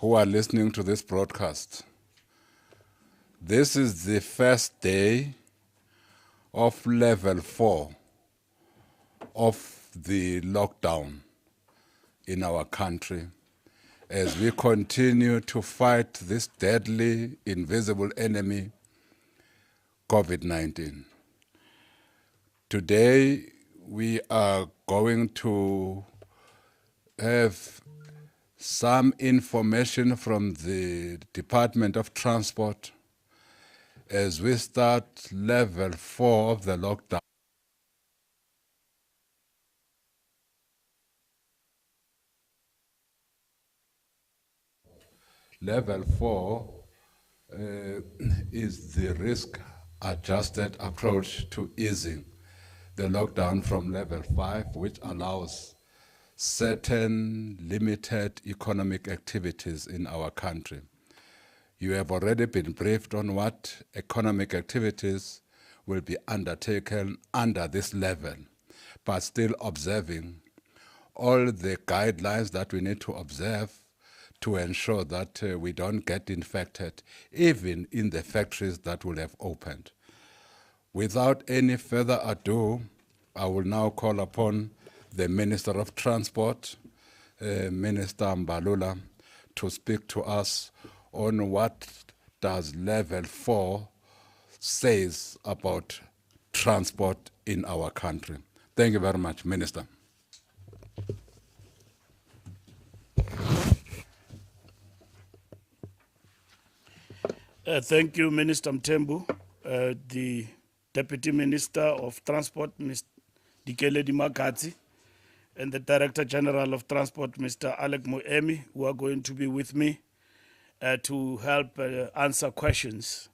who are listening to this broadcast. This is the first day of level 4 of the lockdown in our country as we continue to fight this deadly, invisible enemy, COVID-19. Today, we are going to have some information from the Department of Transport as we start level 4 of the lockdown. Level 4 is the risk-adjusted approach to easing the lockdown from level 5, which allows certain limited economic activities in our country. You have already been briefed on what economic activities will be undertaken under this level, but still observing all the guidelines that we need to observe to ensure that we don't get infected, even in the factories that will have opened. Without any further ado, I will now call upon the Minister of Transport, Minister Mbalula, to speak to us on what does level 4 says about transport in our country. Thank you very much, Minister. Thank you, Minister Mthembu. The Deputy Minister of Transport, Mr. Fikile Mbalula, and the Director General of Transport, Mr. Alec Moemi, who are going to be with me to help answer questions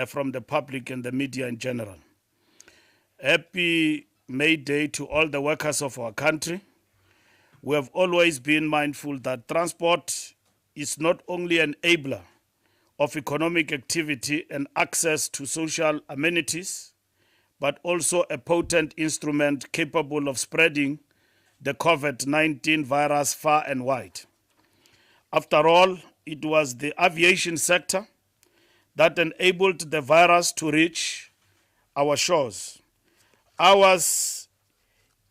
from the public and the media in general. Happy May Day to all the workers of our country. We have always been mindful that transport is not only an enabler of economic activity and access to social amenities, but also a potent instrument capable of spreading the COVID-19 virus far and wide. After all, it was the aviation sector that enabled the virus to reach our shores. Ours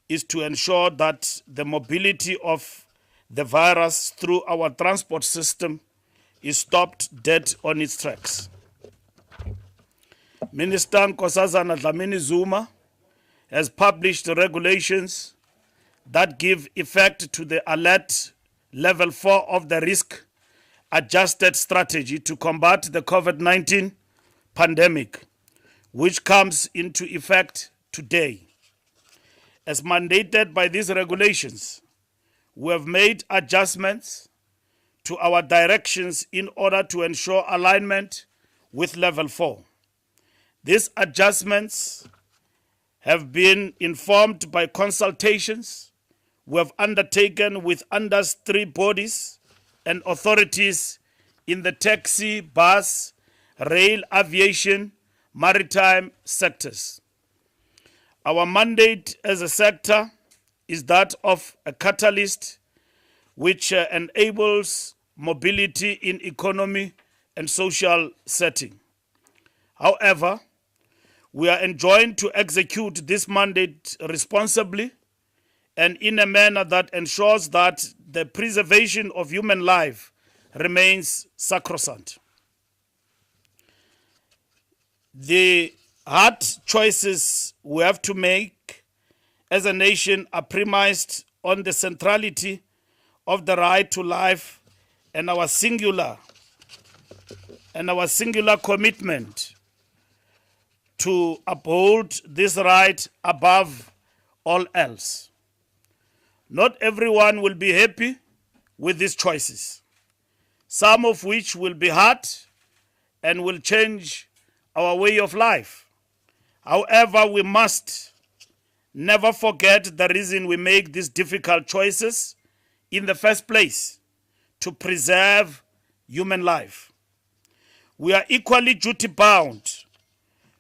is to ensure that the mobility of the virus through our transport system is stopped dead on its tracks. Minister Nkosazana Dlamini Zuma has published regulations that give effect to the alert level 4 of the risk-adjusted strategy to combat the COVID-19 pandemic, which comes into effect today. As mandated by these regulations, we have made adjustments to our directions in order to ensure alignment with level 4. These adjustments have been informed by consultations we have undertaken with industry bodies and authorities in the taxi, bus, rail, aviation, maritime sectors. Our mandate as a sector is that of a catalyst which enables mobility in economy and social setting. However, we are enjoined to execute this mandate responsibly and in a manner that ensures that the preservation of human life remains sacrosanct. The hard choices we have to make as a nation are premised on the centrality of the right to life and our singular commitment to uphold this right above all else. Not everyone will be happy with these choices, some of which will be hard and will change our way of life. However, we must never forget the reason we make these difficult choices in the first place, to preserve human life. We are equally duty-bound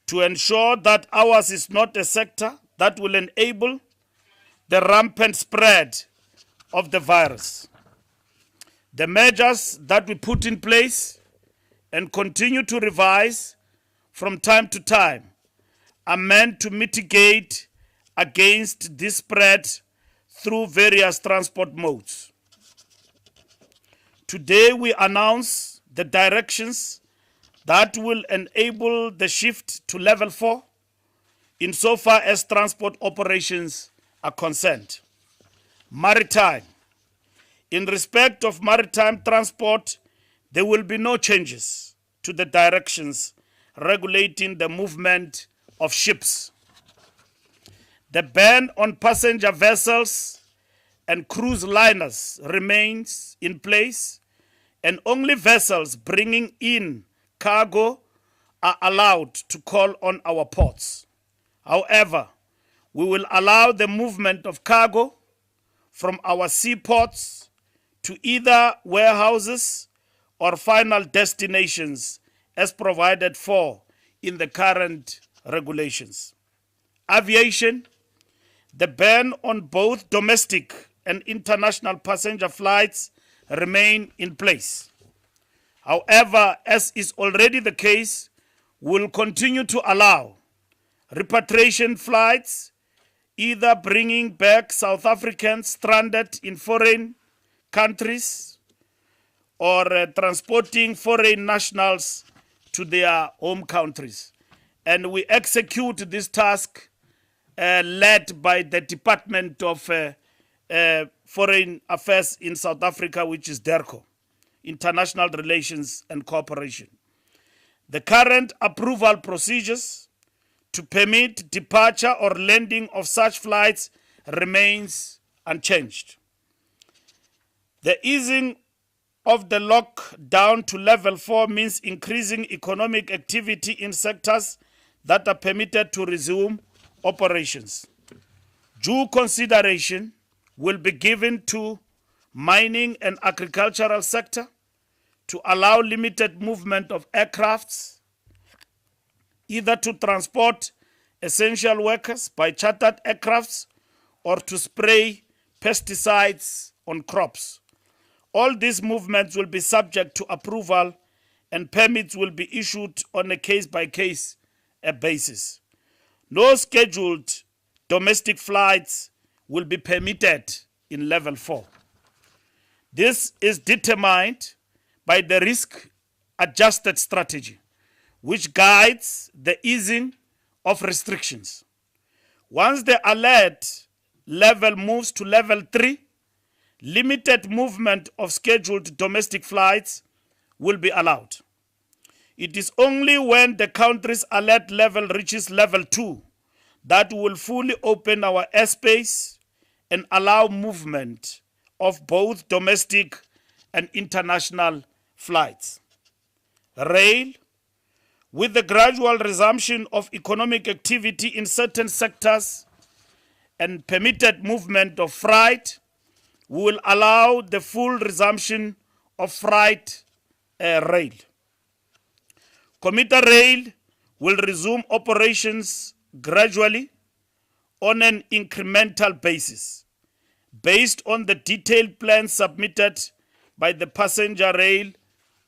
to ensure that ours is not a sector that will enable the rampant spread of the virus. The measures that we put in place and continue to revise from time to time are meant to mitigate against this spread through various transport modes. Today we announce the directions that will enable the shift to level 4 insofar as transport operations are concerned. Maritime. In respect of maritime transport, there will be no changes to the directions regulating the movement of ships. The ban on passenger vessels and cruise liners remains in place, and only vessels bringing in cargo are allowed to call on our ports. However, we will allow the movement of cargo from our seaports to either warehouses or final destinations as provided for in the current regulations. Aviation. The ban on both domestic and international passenger flights remain in place. However, as is already the case, we will continue to allow repatriation flights, either bringing back South Africans stranded in foreign countries or transporting foreign nationals to their home countries. And we execute this task led by the Department of Foreign Affairs in South Africa, which is DERCO, International Relations and Cooperation. The current approval procedures to permit departure or landing of such flights remains unchanged. The easing of the lockdown to level 4 means increasing economic activity in sectors that are permitted to resume operations. Due consideration will be given to mining and agricultural sector to allow limited movement of aircrafts, either to transport essential workers by chartered aircrafts or to spray pesticides on crops. All these movements will be subject to approval and permits will be issued on a case-by-case basis. No scheduled domestic flights will be permitted in level 4. This is determined by the risk-adjusted strategy, which guides the easing of restrictions. Once the alert level moves to level 3, limited movement of scheduled domestic flights will be allowed. It is only when the country's alert level reaches level 2 that will fully open our airspace and allow movement of both domestic and international flights. Rail. With the gradual resumption of economic activity in certain sectors and permitted movement of freight, we will allow the full resumption of freight rail. Commuter rail will resume operations gradually on an incremental basis, based on the detailed plans submitted by the passenger rail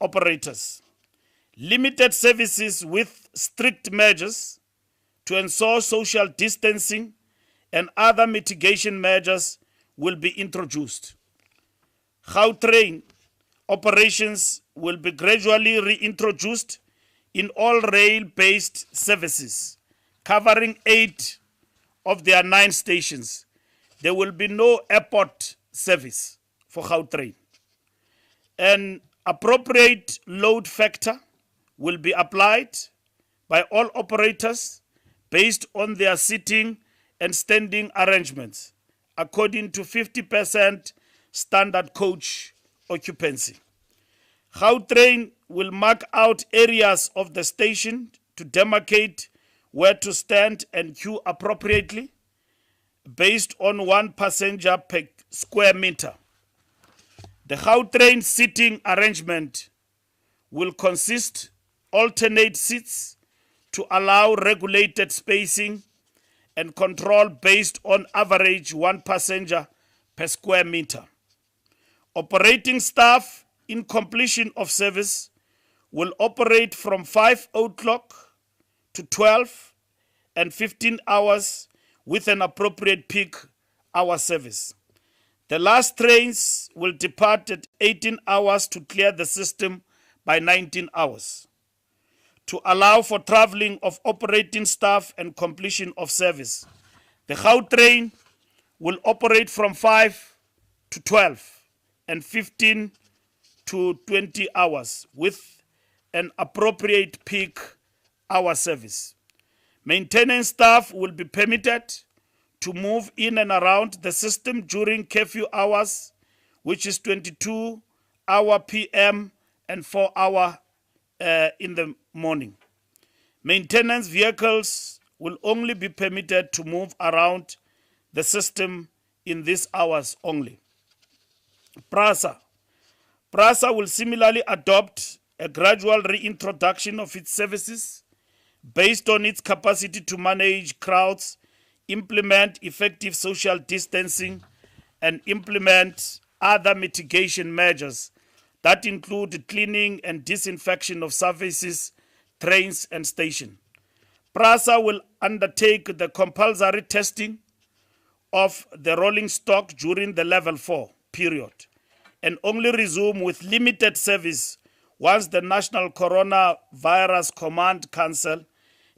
operators. Limited services with strict measures to ensure social distancing and other mitigation measures will be introduced. Gautrain operations will be gradually reintroduced in all rail-based services, covering 8 of their 9 stations. There will be no airport service for Gautrain. An appropriate load factor will be applied by all operators based on their seating and standing arrangements, according to 50% standard coach occupancy. Gautrain will mark out areas of the station to demarcate where to stand and queue appropriately based on 1 passenger per square meter. The Gautrain seating arrangement will consist alternate seats to allow regulated spacing and control based on average 1 passenger per square meter. Operating staff in completion of service will operate from 5 o'clock to 12 and 15 hours with an appropriate peak hour service. The last trains will depart at 18 hours to clear the system by 19 hours. To allow for traveling of operating staff and completion of service, the Gautrain will operate from 5 to 12 and 15 to 20 hours with an appropriate peak hour service. Maintenance staff will be permitted to move in and around the system during curfew hours, which is 22-hour PM and 4-hour in the morning. Maintenance vehicles will only be permitted to move around the system in these hours only. PRASA will similarly adopt a gradual reintroduction of its services based on its capacity to manage crowds, implement effective social distancing, and implement other mitigation measures that include cleaning and disinfection of services, trains, and stations. PRASA will undertake the compulsory testing of the rolling stock during the level 4 period and only resume with limited service once the National Coronavirus Command Council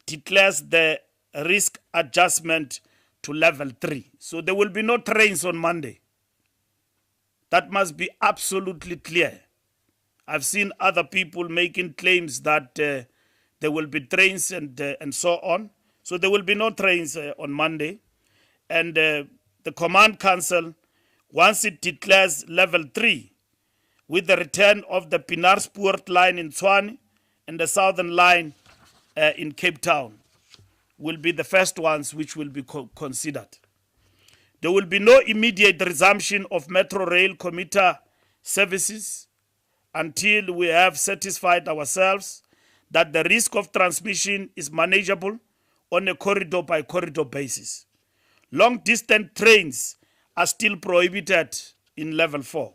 declares the risk adjustment to level 3. So there will be no trains on Monday. That must be absolutely clear. I've seen other people making claims that there will be trains and so on. So there will be no trains on Monday. And the Command Council, once it declares level 3, with the return of the Pienaarsport line in Tshwane and the Southern line in Cape Town, will be the first ones which will be considered. There will be no immediate resumption of Metro Rail commuter services until we have satisfied ourselves that the risk of transmission is manageable on a corridor-by-corridor basis. Long-distance trains are still prohibited in level 4.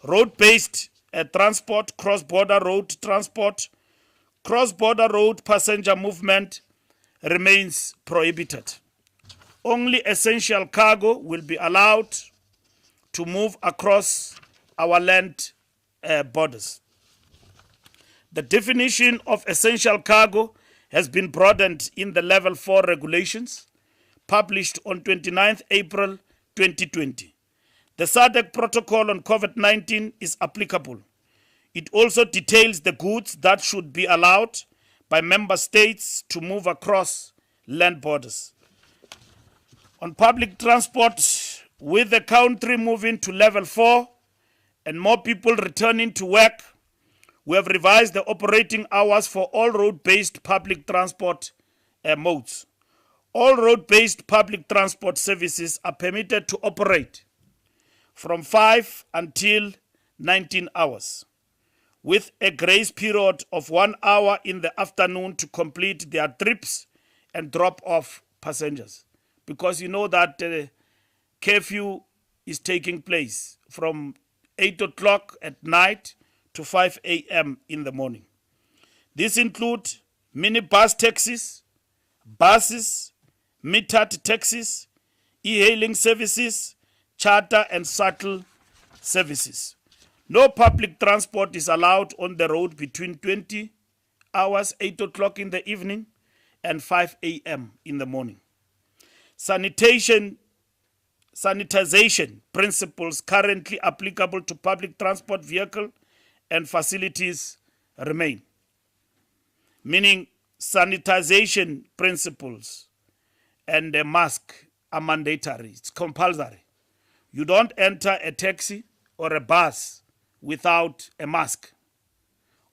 Road-based transport, cross-border road transport, cross-border road passenger movement remains prohibited. Only essential cargo will be allowed to move across our land borders. The definition of essential cargo has been broadened in the level 4 regulations published on 29th April 2020. The SADC protocol on COVID-19 is applicable. It also details the goods that should be allowed by member states to move across land borders. On public transport, with the country moving to level 4 and more people returning to work, we have revised the operating hours for all road-based public transport modes. All road-based public transport services are permitted to operate from 5 until 19 hours, with a grace period of 1 hour in the afternoon to complete their trips and drop off passengers. Because you know that curfew is taking place from 8 o'clock at night to 5 a.m. in the morning. These include minibus taxis, buses, metered taxis, e-hailing services, charter and shuttle services. No public transport is allowed on the road between 20 hours, 8 o'clock in the evening, and 5 a.m. in the morning. Sanitization principles currently applicable to public transport vehicle and facilities remain. Meaning sanitization principles and a mask are mandatory. It's compulsory. You don't enter a taxi or a bus without a mask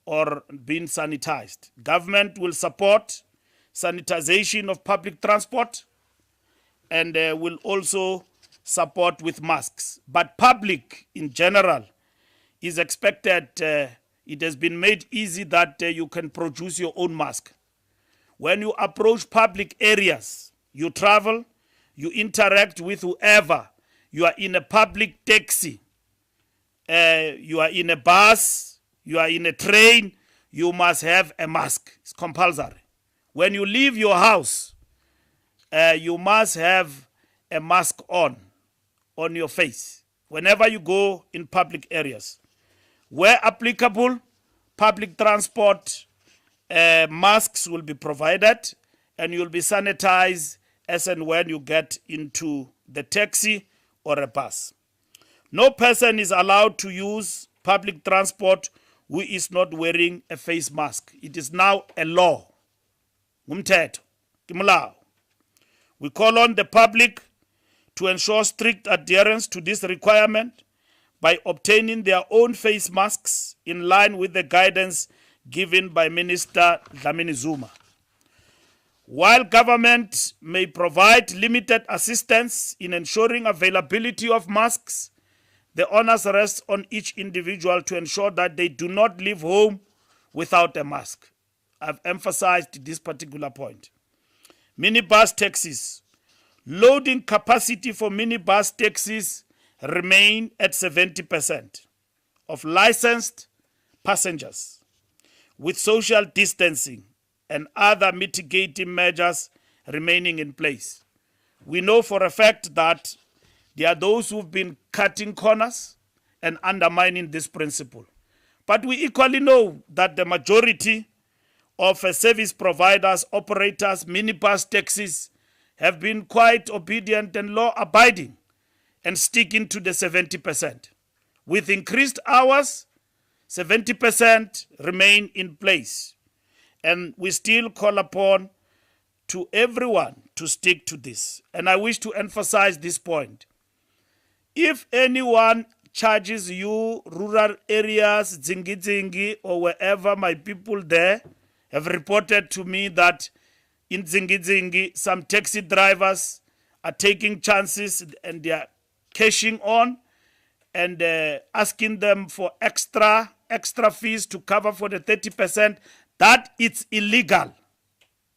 or being sanitized. Government will support sanitization of public transport and will also support with masks. But public in general is expected, it has been made easy that you can produce your own mask. When you approach public areas, you travel, you interact with whoever, you are in a public taxi, you are in a bus, you are in a train, you must have a mask. It's compulsory. When you leave your house, you must have a mask on your face whenever you go in public areas. Where applicable, public transport masks will be provided, and you'll be sanitized as and when you get into the taxi or a bus. No person is allowed to use public transport who is not wearing a face mask. It is now a law. Ngumthetho, kimulao. We call on the public to ensure strict adherence to this requirement by obtaining their own face masks in line with the guidance given by Minister Dlamini Zuma. While government may provide limited assistance in ensuring availability of masks, the onus rests on each individual to ensure that they do not leave home without a mask. I've emphasized this particular point. Minibus taxis. Loading capacity for minibus taxis remain at 70% of licensed passengers, with social distancing and other mitigating measures remaining in place. We know for a fact that there are those who've been cutting corners and undermining this principle. But we equally know that the majority of service providers, operators, minibus taxis have been quite obedient and law-abiding and sticking to the 70%. With increased hours, 70% remain in place. And we still call upon to everyone to stick to this. And I wish to emphasize this point. If anyone charges you rural areas, Zingi, or wherever my people there have reported to me that in Zingi, some taxi drivers are taking chances and they are cashing on and asking them for extra fees to cover for the 30%, that it's illegal.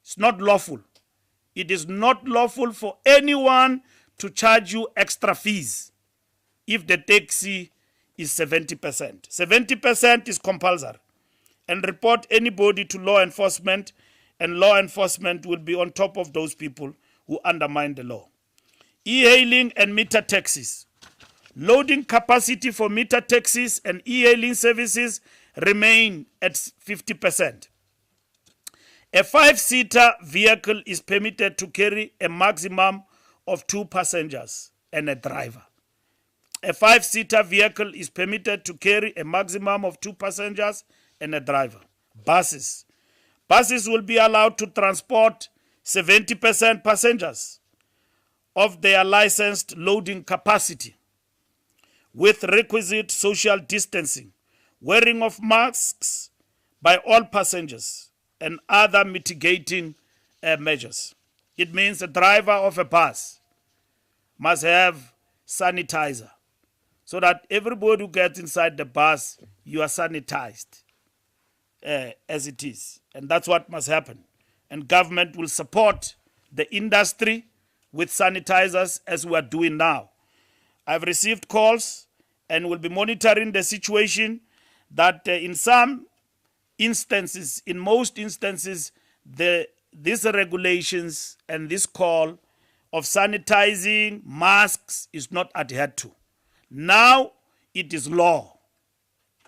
It's not lawful. It is not lawful for anyone to charge you extra fees if the taxi is 70%. 70% is compulsory. And report anybody to law enforcement, and law enforcement will be on top of those people who undermine the law. E-hailing and meter taxis. Loading capacity for meter taxis and e-hailing services remain at 50%. A 5-seater vehicle is permitted to carry a maximum of 2 passengers and a driver. A 5-seater vehicle is permitted to carry a maximum of 2 passengers and a driver. Buses. Buses will be allowed to transport 70% passengers of their licensed loading capacity with requisite social distancing, wearing of masks by all passengers, and other mitigating measures. It means the driver of a bus must have sanitizer so that everybody who gets inside the bus, you are sanitized as it is. And that's what must happen. And government will support the industry with sanitizers as we are doing now. I've received calls and will be monitoring the situation that in some instances, in most instances, these regulations and this call of sanitizing masks is not adhered to. Now it is law.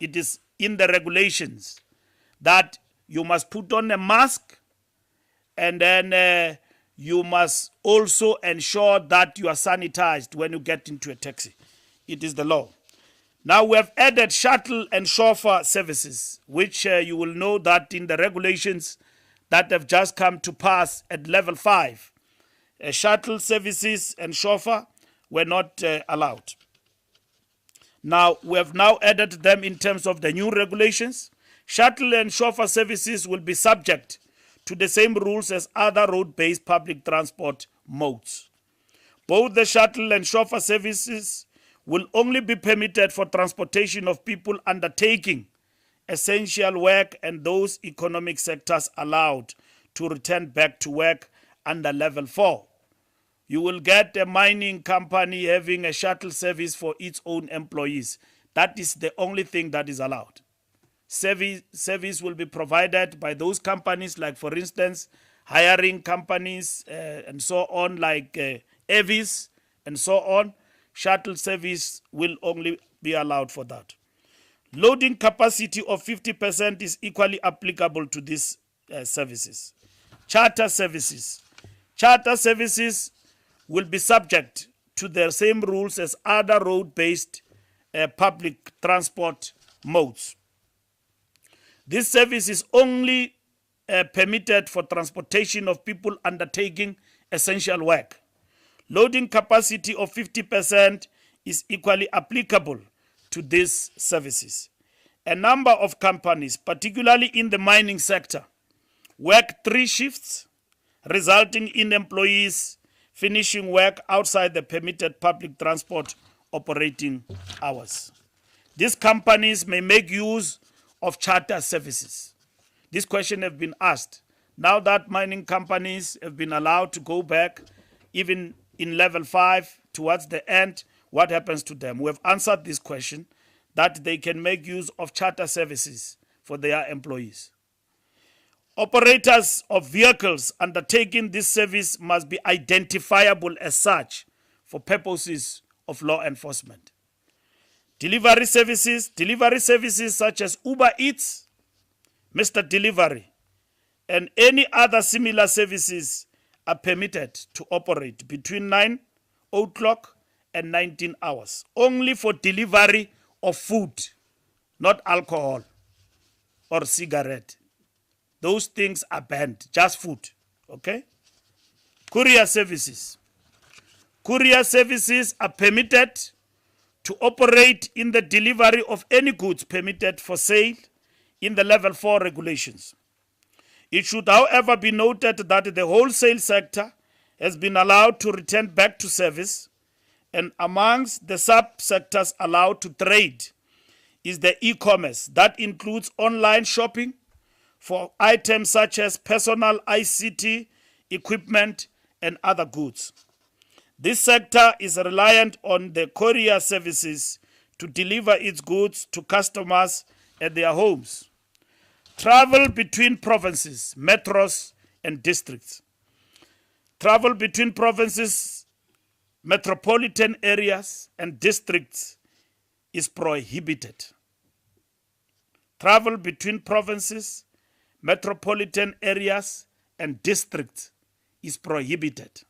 It is in the regulations that you must put on a mask, and then you must also ensure that you are sanitized when you get into a taxi. It is the law. Now we have added shuttle and chauffeur services, which you will know that in the regulations that have just come to pass at level 5, shuttle services and chauffeur were not allowed. Now we have now added them in terms of the new regulations. Shuttle and chauffeur services will be subject to the same rules as other road-based public transport modes. Both the shuttle and chauffeur services will only be permitted for transportation of people undertaking essential work, and those economic sectors allowed to return back to work under level 4. You will get a mining company having a shuttle service for its own employees. That is the only thing that is allowed. Service will be provided by those companies, like, for instance, hiring companies and so on, like Avis and so on. Shuttle service will only be allowed for that. Loading capacity of 50% is equally applicable to these services. Charter services. Charter services will be subject to the same rules as other road-based public transport modes. This service is only permitted for transportation of people undertaking essential work. Loading capacity of 50% is equally applicable to these services. A number of companies, particularly in the mining sector, work 3 shifts, resulting in employees finishing work outside the permitted public transport operating hours. These companies may make use of charter services. This question has been asked. Now that mining companies have been allowed to go back, even in level 5 towards the end, what happens to them? We have answered this question, that they can make use of charter services for their employees. Operators of vehicles undertaking this service must be identifiable as such for purposes of law enforcement. Delivery services such as Uber Eats, Mr. Delivery, and any other similar services are permitted to operate between 9 o'clock and 19 hours, only for delivery of food, not alcohol or cigarette. Those things are banned, just food, okay? Courier services. Courier services are permitted to operate in the delivery of any goods permitted for sale in the level 4 regulations. It should, however, be noted that the wholesale sector has been allowed to return back to service, and amongst the sub-sectors allowed to trade is the e-commerce. That includes online shopping for items such as personal ICT, equipment, and other goods. This sector is reliant on the courier services to deliver its goods to customers at their homes. Travel between provinces, metros, and districts. Travel between provinces, metropolitan areas, and districts is prohibited. Travel between provinces, metropolitan areas, and districts is prohibited,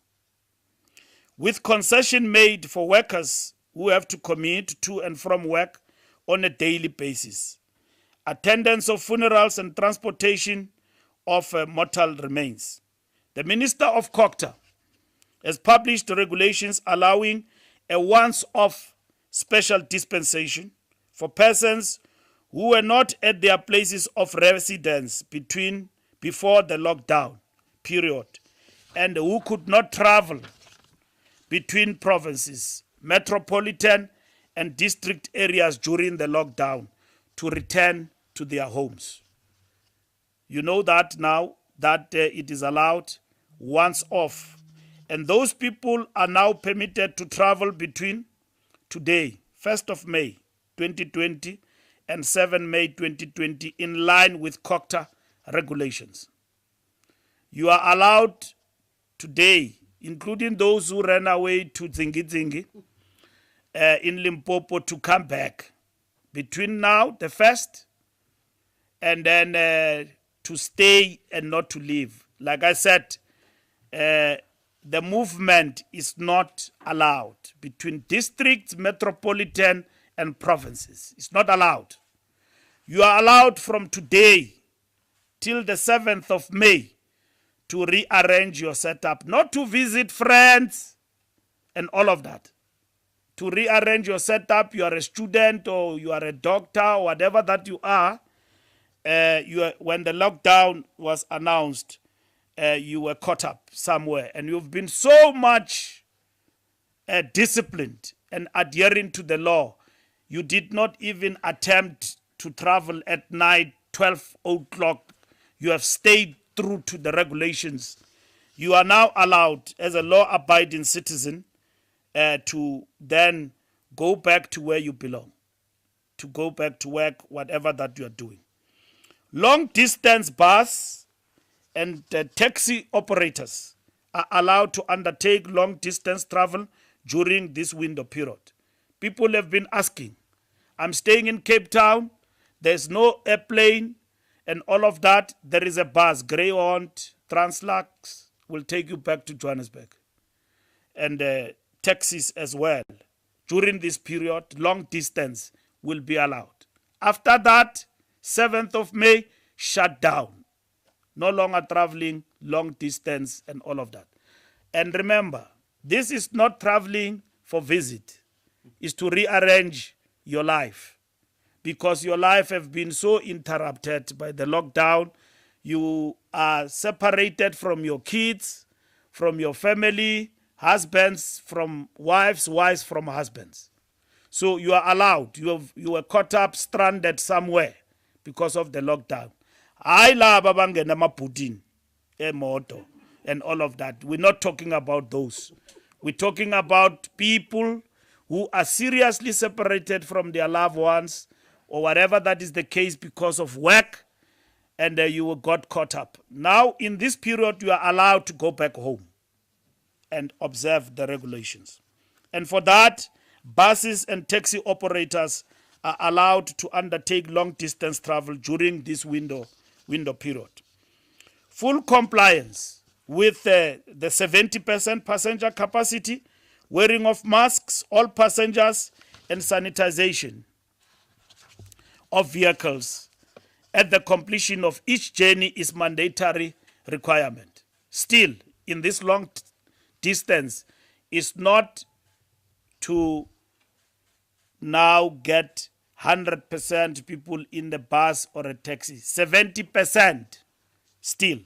with concession made for workers who have to commute to and from work on a daily basis. Attendance of funerals and transportation of mortal remains. The Minister of COCTA has published regulations allowing a once-off special dispensation for persons who were not at their places of residence before the lockdown period and who could not travel between provinces, metropolitan and district areas during the lockdown to return to their homes. You know that now that it is allowed once off, and those people are now permitted to travel between today, 1st of May 2020 and 7 May 2020 in line with COCTA regulations. You are allowed today, including those who ran away to Zingi in Limpopo, to come back between now, the 1st, and then to stay and not to leave. Like I said, the movement is not allowed between districts, metropolitan, and provinces. It's not allowed. You are allowed from today till the 7th of May to rearrange your setup, not to visit friends and all of that. To rearrange your setup, you are a student or you are a doctor or whatever that you are, when the lockdown was announced, you were caught up somewhere and you've been so much disciplined and adhering to the law, you did not even attempt to travel at night, 12 o'clock. You have stayed true to the regulations. You are now allowed, as a law-abiding citizen, to then go back to where you belong. to go back to work, whatever that you are doing. Long distance bus and taxi operators are allowed to undertake long distance travel during this window period. People have been asking, I'm staying in Cape Town, there's no airplane and all of that. There is a bus, Greyhound, Translux will take you back to Johannesburg. And taxis as well. During this period, long distance will be allowed. After that, 7th of May, shut down. No longer traveling, long distance and all of that. And remember, this is not traveling for visit. It's to rearrange your life. Because your life has been so interrupted by the lockdown. You are separated from your kids, from your family, husbands from wives, wives from husbands. So you are allowed. You were caught up, stranded somewhere because of the lockdown. I love abangena maputin, emoto, and all of that. We're not talking about those. We're talking about people who are seriously separated from their loved ones or whatever that is the case because of work, and you got caught up. Now, in this period, you are allowed to go back home and observe the regulations. And for that, buses and taxi operators are allowed to undertake long-distance travel during this window period. Full compliance with the 70% passenger capacity, wearing of masks, all passengers, and sanitization of vehicles at the completion of each journey is mandatory requirement. Still, in this long distance, is not to now get 100% people in the bus or a taxi. 70% still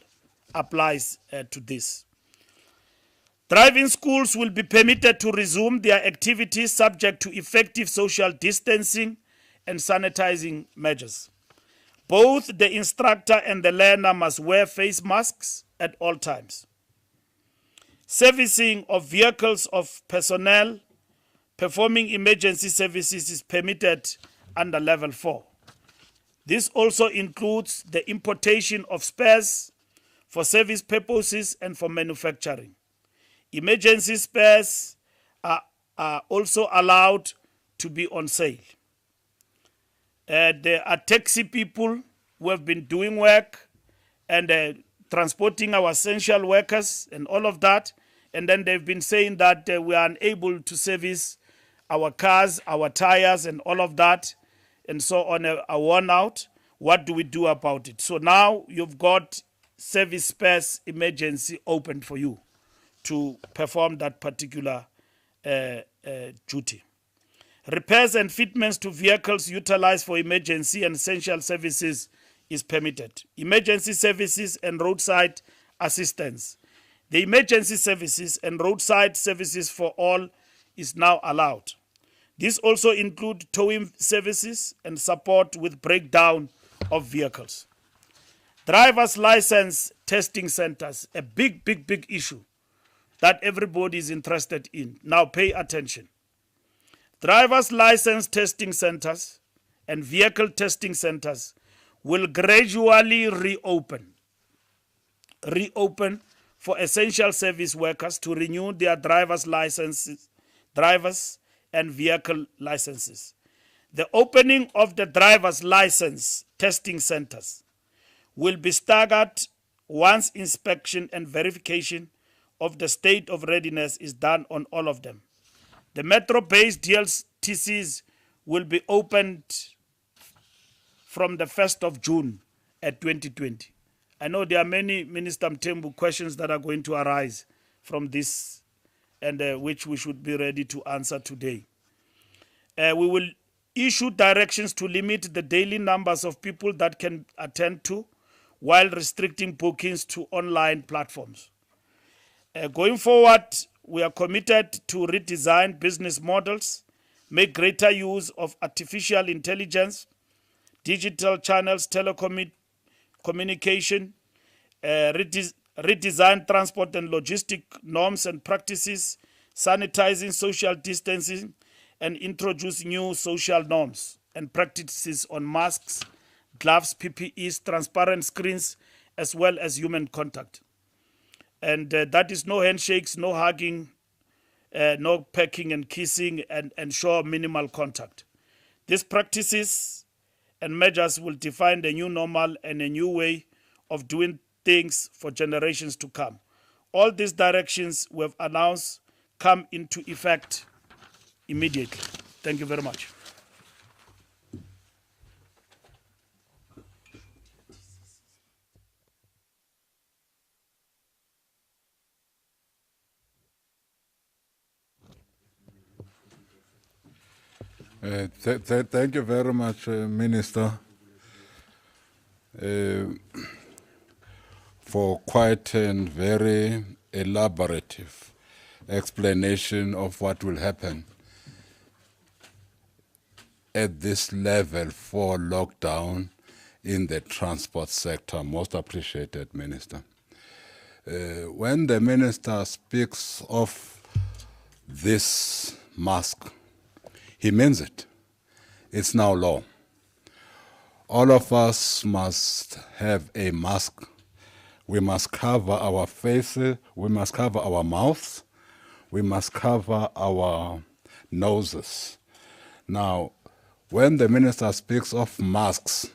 applies to this. Driving schools will be permitted to resume their activities subject to effective social distancing and sanitizing measures. Both the instructor and the learner must wear face masks at all times. Servicing of vehicles of personnel performing emergency services is permitted under level 4. This also includes the importation of spares for service purposes and for manufacturing. Emergency spares are also allowed to be on sale. There are taxi people who have been doing work and transporting our essential workers and all of that. And then they've been saying that we are unable to service our cars, our tires, and all of that, and so on are worn out. What do we do about it? So now you've got service spares emergency open for you to perform that particular duty. Repairs and fitments to vehicles utilized for emergency and essential services is permitted. Emergency services and roadside assistance. The emergency services and roadside services for all is now allowed. This also includes towing services and support with breakdown of vehicles. Driver's license testing centers, a big issue that everybody is interested in. Now pay attention. Driver's license testing centers and vehicle testing centers will gradually reopen for essential service workers to renew their driver's licenses, drivers and vehicle licenses. The opening of the driver's license testing centers will be staggered once inspection and verification of the state of readiness is done on all of them. The metro-based DLTCs will be opened from the 1st of June at 2020. I know there are many, Minister Mthembu, questions that are going to arise from this and which we should be ready to answer today. We will issue directions to limit the daily numbers of people that can attend to while restricting bookings to online platforms. Going forward, we are committed to redesign business models, make greater use of artificial intelligence, digital channels, telecommunication, redesign transport and logistic norms and practices, sanitizing, social distancing, and introduce new social norms and practices on masks, gloves, PPEs, transparent screens, as well as human contact. And that is no handshakes, no hugging, no pecking and kissing, and ensure minimal contact. These practices and measures will define the new normal and a new way of doing things for generations to come. All these directions we have announced come into effect immediately. Thank you very much. Thank you very much, Minister, for quite a very elaborative explanation of what will happen at this level 4 lockdown in the transport sector. Most appreciated, Minister. When the Minister speaks of this mask, he means it. It's now law. All of us must have a mask. We must cover our faces, we must cover our mouths, we must cover our noses. Now, when the Minister speaks of masks,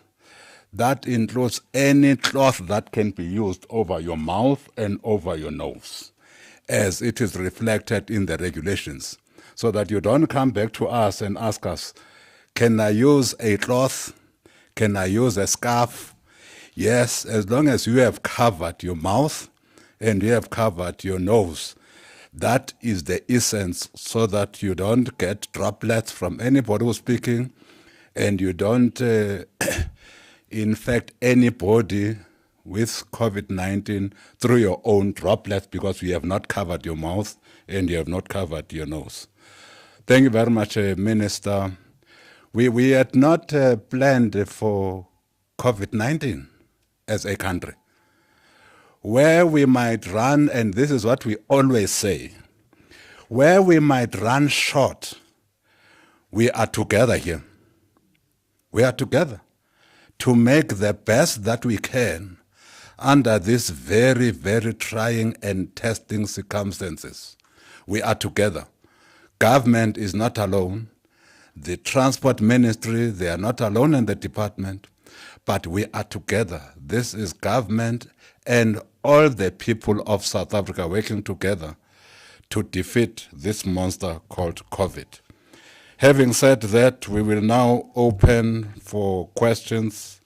that includes any cloth that can be used over your mouth and over your nose, as it is reflected in the regulations, so that you don't come back to us and ask us, can I use a cloth? Can I use a scarf? Yes, as long as you have covered your mouth and you have covered your nose. That is the essence, so that you don't get droplets from anybody who's speaking, and you don't infect anybody with COVID-19 through your own droplets, because you have not covered your mouth and you have not covered your nose. Thank you very much, Minister. We had not planned for COVID-19 as a country. Where we might run, and this is what we always say, where we might run short, we are together here. We are together to make the best that we can under these very, very trying and testing circumstances. We are together. Government is not alone. The Transport Ministry, they are not alone in the department, but we are together. This is government and all the people of South Africa working together to defeat this monster called COVID. Having said that, we will now open for questions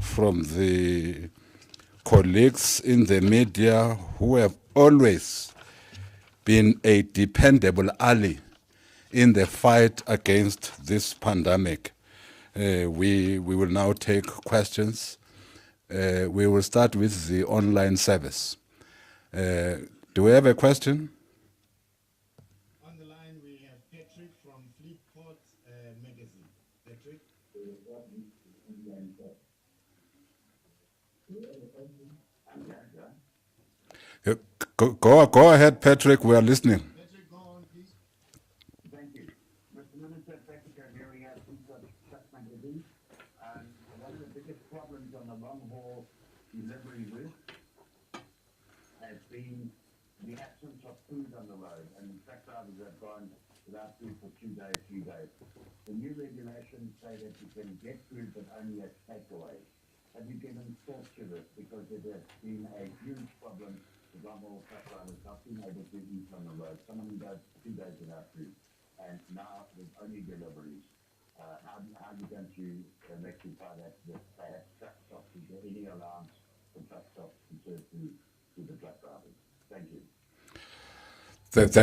from the colleagues in the media who have always been a dependable ally in the fight against this pandemic. We will now take questions. We will start with the online service. Do we have a question? On the line, we have Patrick from Fleetport Magazine. Patrick? Go ahead, Patrick. We are listening. Patrick, go on, please. Thank you. Mr. Minister, Patrick here we have Untitled Chapter magazine. One of the biggest problems on the long-haul delivery route has been the absence of food on the road, and truck drivers have gone without food for 2 days, 3 days. The new regulations say that you can get food, but only as takeaway. Have you given thought to this? Because it has been a huge problem with long-haul truck drivers not being able to eat on the road. Someone who goes 2 days without food, and now there's only deliveries. How are you going to rectify that with perhaps truck stops? Is there any allowance for truck stops to serve food to the truck drivers? Thank you.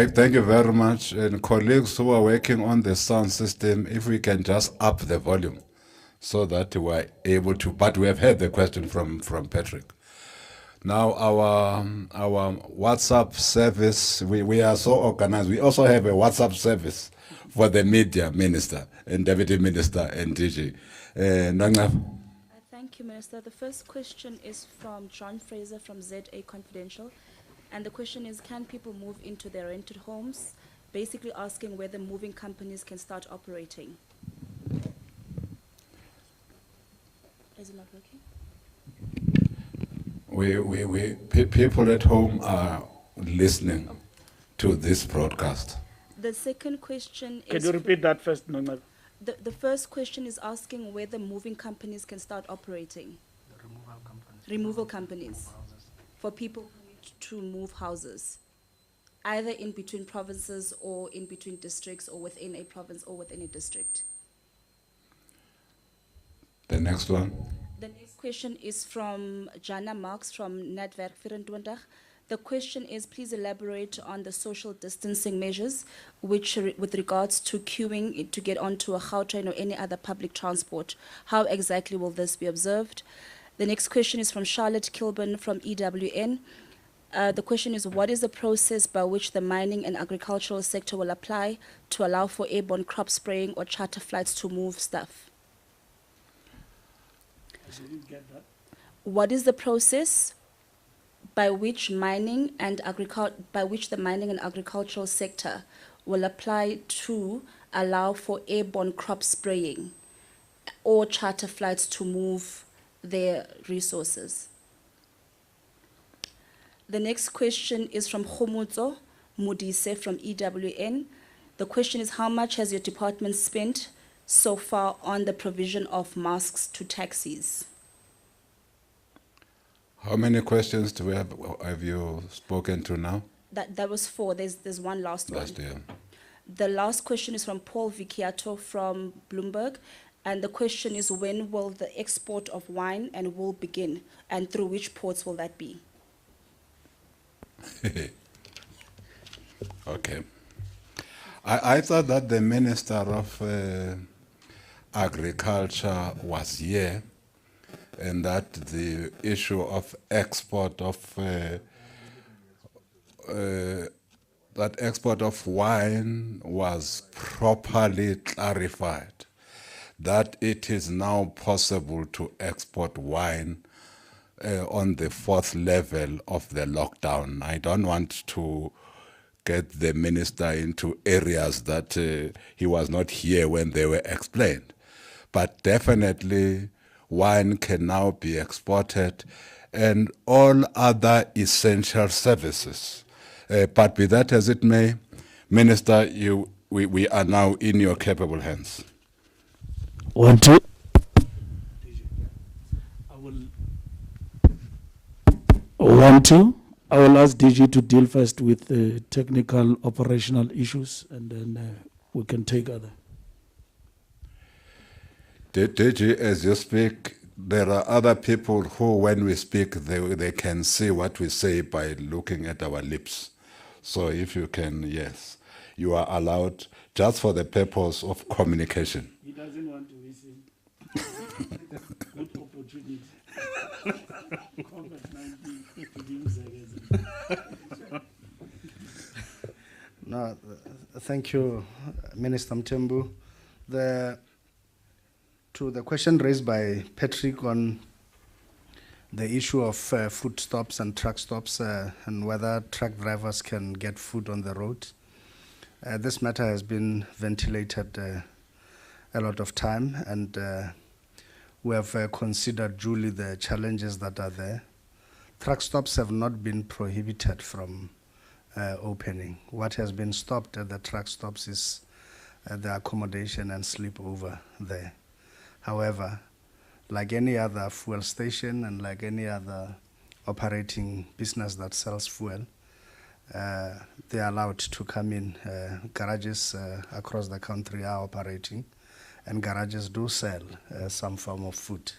Thank you very much. And colleagues who are working on the sound system, if we can just up the volume so that we're able to, but we have heard the question from Patrick. Now our WhatsApp service, we are so organized. We also have a WhatsApp service for the media minister and deputy minister and DG. Thank you, Minister. The first question is from John Fraser from ZA Confidential. And the question is, can people move into their rented homes? Basically asking whether moving companies can start operating. Is it not working? People at home are listening to this broadcast. The second question Can is... you repeat that first, Nonqaba? The first question is asking whether moving companies can start operating. Removal companies. For people who need to move houses, either in between provinces or in between districts or within a province or within a district. The next one. The next question is from Jana Marks from Netwerk 24. The question is, please elaborate on the social distancing measures with regards to queuing to get onto a Gautrain or any other public transport. How exactly will this be observed? The next question is from Charlotte Kilburn from EWN. The question is, what is the process by which the mining and agricultural sector will apply to allow for airborne crop spraying or charter flights to move stuff? I didn't get that. What is the process by which the mining and agricultural sector will apply to allow for airborne crop spraying or charter flights to move their resources? The next question is from Khomotso Modise from EWN. The question is, how much has your department spent so far on the provision of masks to taxis? How many questions do we have you spoken to now? That was 4. There's one last one. Last year. The last question is from Paul Vicchiato from Bloomberg. And the question is, when will the export of wine and wool begin? And through which ports will that be? Okay. I thought that the Minister of Agriculture was here, and that the issue of export of wine was properly clarified, that it is now possible to export wine on the 4th level of the lockdown. I don't want to get the minister into areas that he was not here when they were explained. But definitely wine can now be exported and all other essential services. But be that as it may, Minister, we are now in your capable hands. I will ask DG to deal first with the technical operational issues, and then we can take other. DG, as you speak, there are other people who, when we speak, they can see what we say by looking at our lips. So if you can, yes, you are allowed, just for the purpose of communication. He doesn't want to listen. Good opportunity. COVID-19. No, thank you, Minister Mthembu. To the question raised by Patrick on the issue of food stops and truck stops and whether truck drivers can get food on the road, this matter has been ventilated a lot of time, and we have considered duly the challenges that are there. Truck stops have not been prohibited from opening. What has been stopped at the truck stops is the accommodation and sleepover there. However, like any other fuel station and like any other operating business that sells fuel, they are allowed to come in. Garages across the country are operating, and garages do sell some form of food,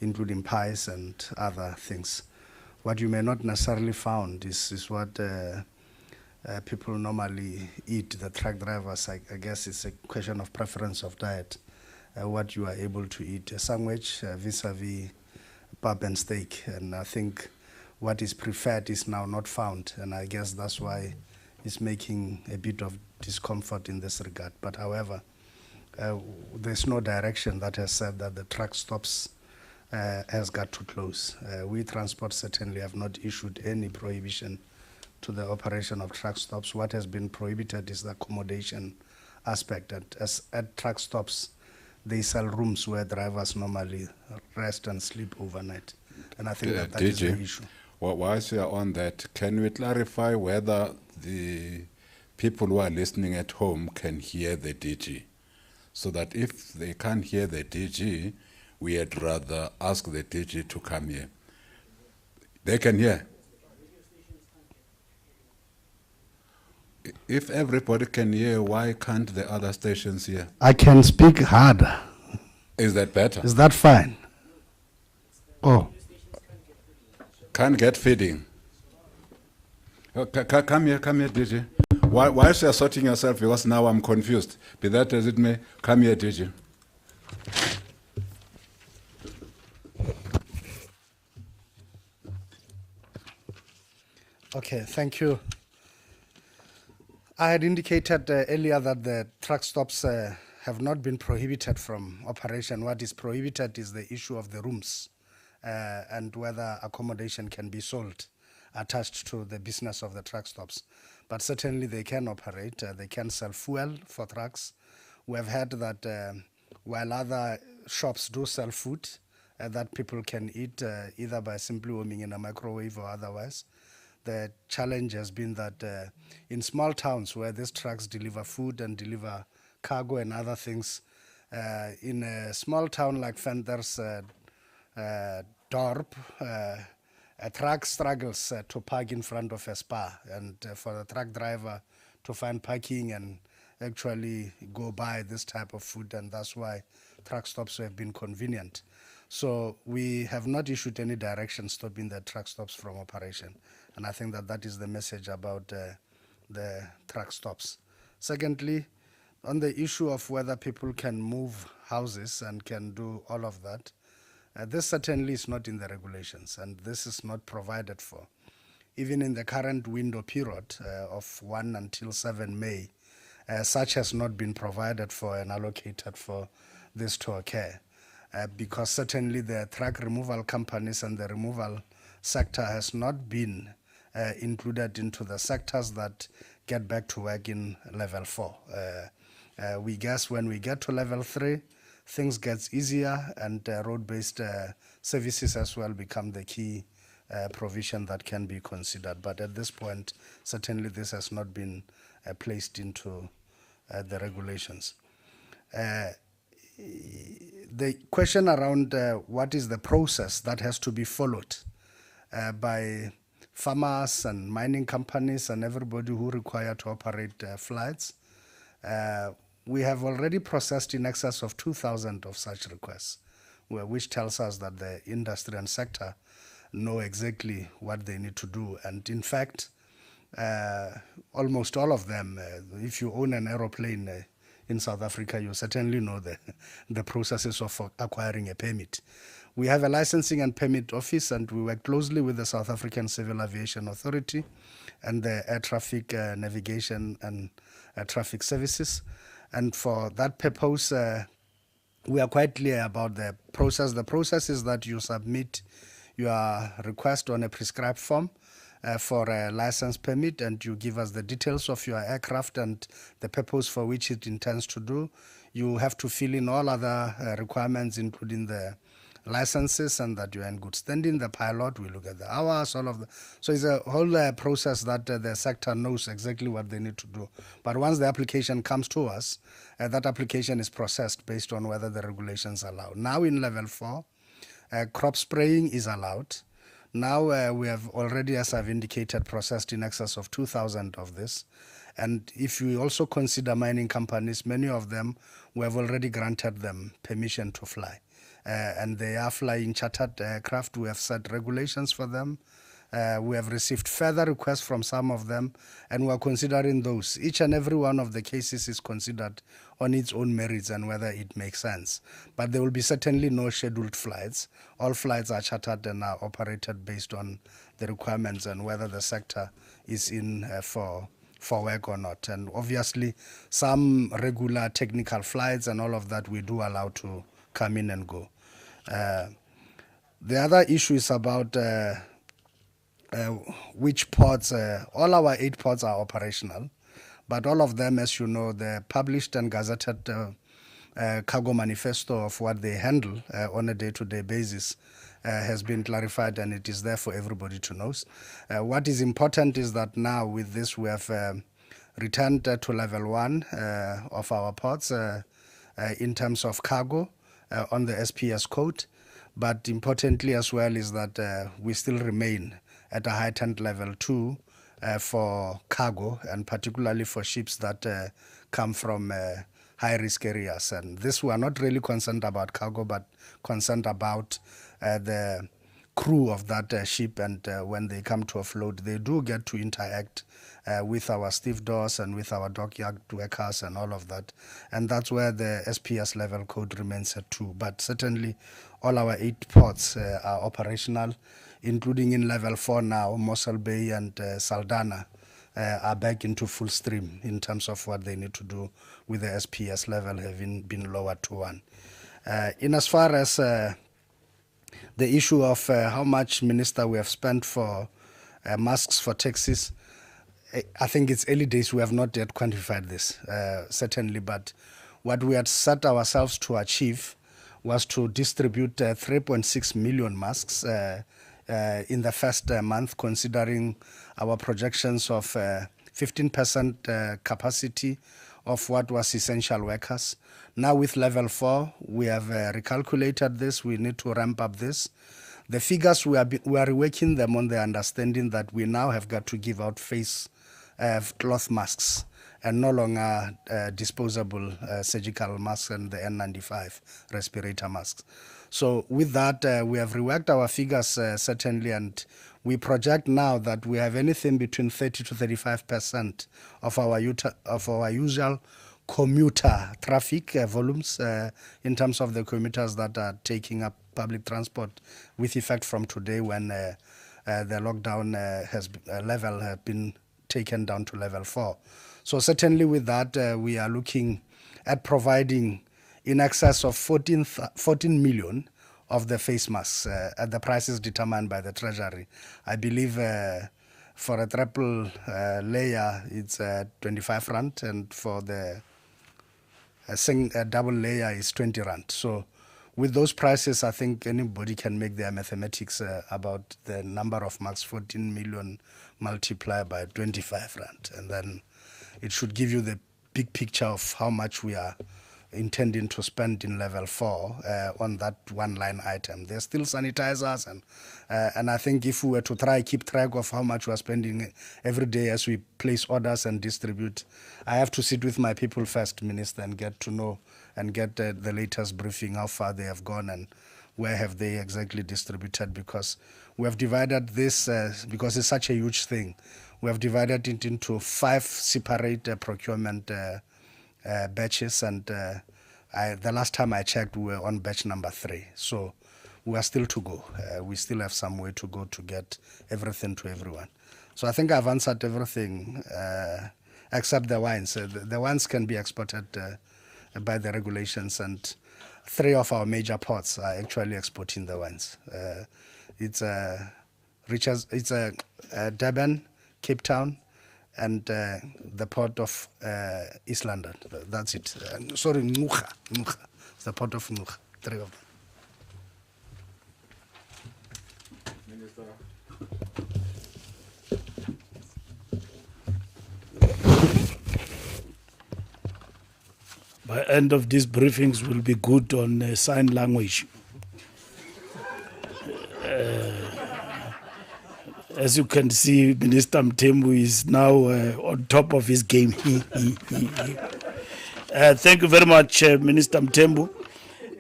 including pies and other things. What you may not necessarily found is what people normally eat, the truck drivers. I guess it's a question of preference of diet, what you are able to eat. A sandwich vis-a-vis pub and steak, and I think what is preferred is now not found, and I guess that's why it's making a bit of discomfort in this regard. But however, there's no direction that has said that the truck stops has got to close. We Transport certainly have not issued any prohibition to the operation of truck stops. What has been prohibited is the accommodation aspect. At truck stops, they sell rooms where drivers normally rest and sleep overnight. And I think that is the DG, issue. whilst you are on that, can we clarify whether the people who are listening at home can hear the DG? So that if they can't hear the DG, we had rather ask the DG to come here. They can hear. If everybody can hear, why can't the other stations hear? I can speak harder. Is that better? Is that fine? Oh, Can't get feeding. Oh, come here, DJ. Whilst you're sorting yourself, because now I'm confused. Be that as it may, come here, DJ. okay, thank you. I had indicated earlier that the truck stops have not been prohibited from operation. What is prohibited is the issue of the rooms and whether accommodation can be sold attached to the business of the truck stops. But certainly they can operate, they can sell fuel for trucks. We have heard that while other shops do sell food that people can eat either by simply warming in a microwave or otherwise, the challenge has been that in small towns where these trucks deliver food and deliver cargo and other things, in a small town like Venter's Dorp, a truck struggles to park in front of a spa, and for the truck driver to find parking and actually go buy this type of food, and that's why truck stops have been convenient. So we have not issued any direction stopping the truck stops from operation. And I think that that is the message about the truck stops. Secondly, on the issue of whether people can move houses and can do all of that, this certainly is not in the regulations, and this is not provided for. Even in the current window period of 1 until 7 May, such has not been provided for and allocated for this to occur. Because certainly the truck removal companies and the removal sector has not been included into the sectors that get back to work in level 4. We guess when we get to level 3, things gets easier, and road-based services as well become the key provision that can be considered. But at this point, certainly this has not been placed into the regulations. The question around what is the process that has to be followed by farmers and mining companies and everybody who require to operate flights, we have already processed in excess of 2,000 of such requests, which tells us that the industry and sector know exactly what they need to do. And in fact, almost all of them, if you own an aeroplane in South Africa, you certainly know the processes of acquiring a permit. We have a licensing and permit office, and we work closely with the South African Civil Aviation Authority and the Air Traffic Navigation and Traffic Services. And for that purpose, we are quite clear about the process. The process is that you submit your request on a prescribed form for a license permit, and you give us the details of your aircraft and the purpose for which it intends to do. You have to fill in all other requirements, including the licenses and that you are in good standing. The pilot, we look at the hours, all of the. So it's a whole process that the sector knows exactly what they need to do. But once the application comes to us, that application is processed based on whether the regulations allow. Now in level 4, crop spraying is allowed. Now we have already, as I've indicated, processed in excess of 2,000 of this. And if you also consider mining companies, many of them, we have already granted them permission to fly. And they are flying chartered aircraft. We have set regulations for them. We have received further requests from some of them, and we are considering those. Each and every one of the cases is considered on its own merits and whether it makes sense. But there will be certainly no scheduled flights. All flights are chartered and are operated based on the requirements and whether the sector is in for work or not. And obviously, some regular technical flights and all of that we do allow to come in and go. The other issue is about which ports. All our 8 ports are operational, but all of them, as you know, the published and gazetted cargo manifesto of what they handle on a day-to-day basis has been clarified, and it is there for everybody to know. What is important is that now with this we have returned to level 1 of our ports in terms of cargo on the SPS code, but importantly as well is that we still remain at a heightened level 2 for cargo, and particularly for ships that come from high-risk areas. And this, we are not really concerned about cargo, but concerned about the crew of that ship, and when they come to offload, they do get to interact with our stevedores and with our dockyard workers and all of that. And that's where the SPS level code remains at 2. But certainly all our 8 ports are operational, including in level 4 now. Mossel Bay and Saldanha are back into full stream in terms of what they need to do with the SPS level having been lowered to 1. In as far as the issue of how much, Minister, we have spent for masks for taxis, I think it's early days. We have not yet quantified this, certainly, but what we had set ourselves to achieve was to distribute 3.6 million masks in the first month, considering our projections of 15% capacity of what was essential workers. Now with level 4, we have recalculated this. We need to ramp up this. The figures, we are reworking them on the understanding that we now have got to give out face cloth masks and no longer disposable surgical masks and the N95 respirator masks. So with that, we have reworked our figures certainly, and we project now that we have anything between 30 to 35% of our usual commuter traffic volumes in terms of the commuters that are taking up public transport with effect from today, when the lockdown level has been taken down to level 4. So certainly with that, we are looking at providing in excess of 14 million of the face masks at the prices determined by the Treasury. I believe for a triple layer, it's 25 rand, and for the double layer is 20 rand. So with those prices, I think anybody can make their mathematics about the number of masks. 14 million multiplied by 25 rand, and then it should give you the big picture of how much we are intending to spend in level 4 on that one line item. There's still sanitizers, and I think if we were to try keep track of how much we're spending every day as we place orders and distribute, I have to sit with my people first, Minister, and get to know and get the latest briefing, how far they have gone and where have they exactly distributed, because we have divided this, because it's such a huge thing, we have divided it into 5 separate procurement batches, and the last time I checked, we were on batch number 3. So we are still to go. We still have some way to go to get everything to everyone. So I think I've answered everything except the wines. The wines can be exported by the regulations, and 3 of our major ports are actually exporting the wines. It's Durban, Cape Town, and the port of East London. That's it. Sorry, Ngqura. It's the port of Ngqura. 3 of them. Minister. By end of these briefings, will be good on sign language. As you can see, Minister Mthembu is now on top of his game. Thank you very much, Minister Mthembu.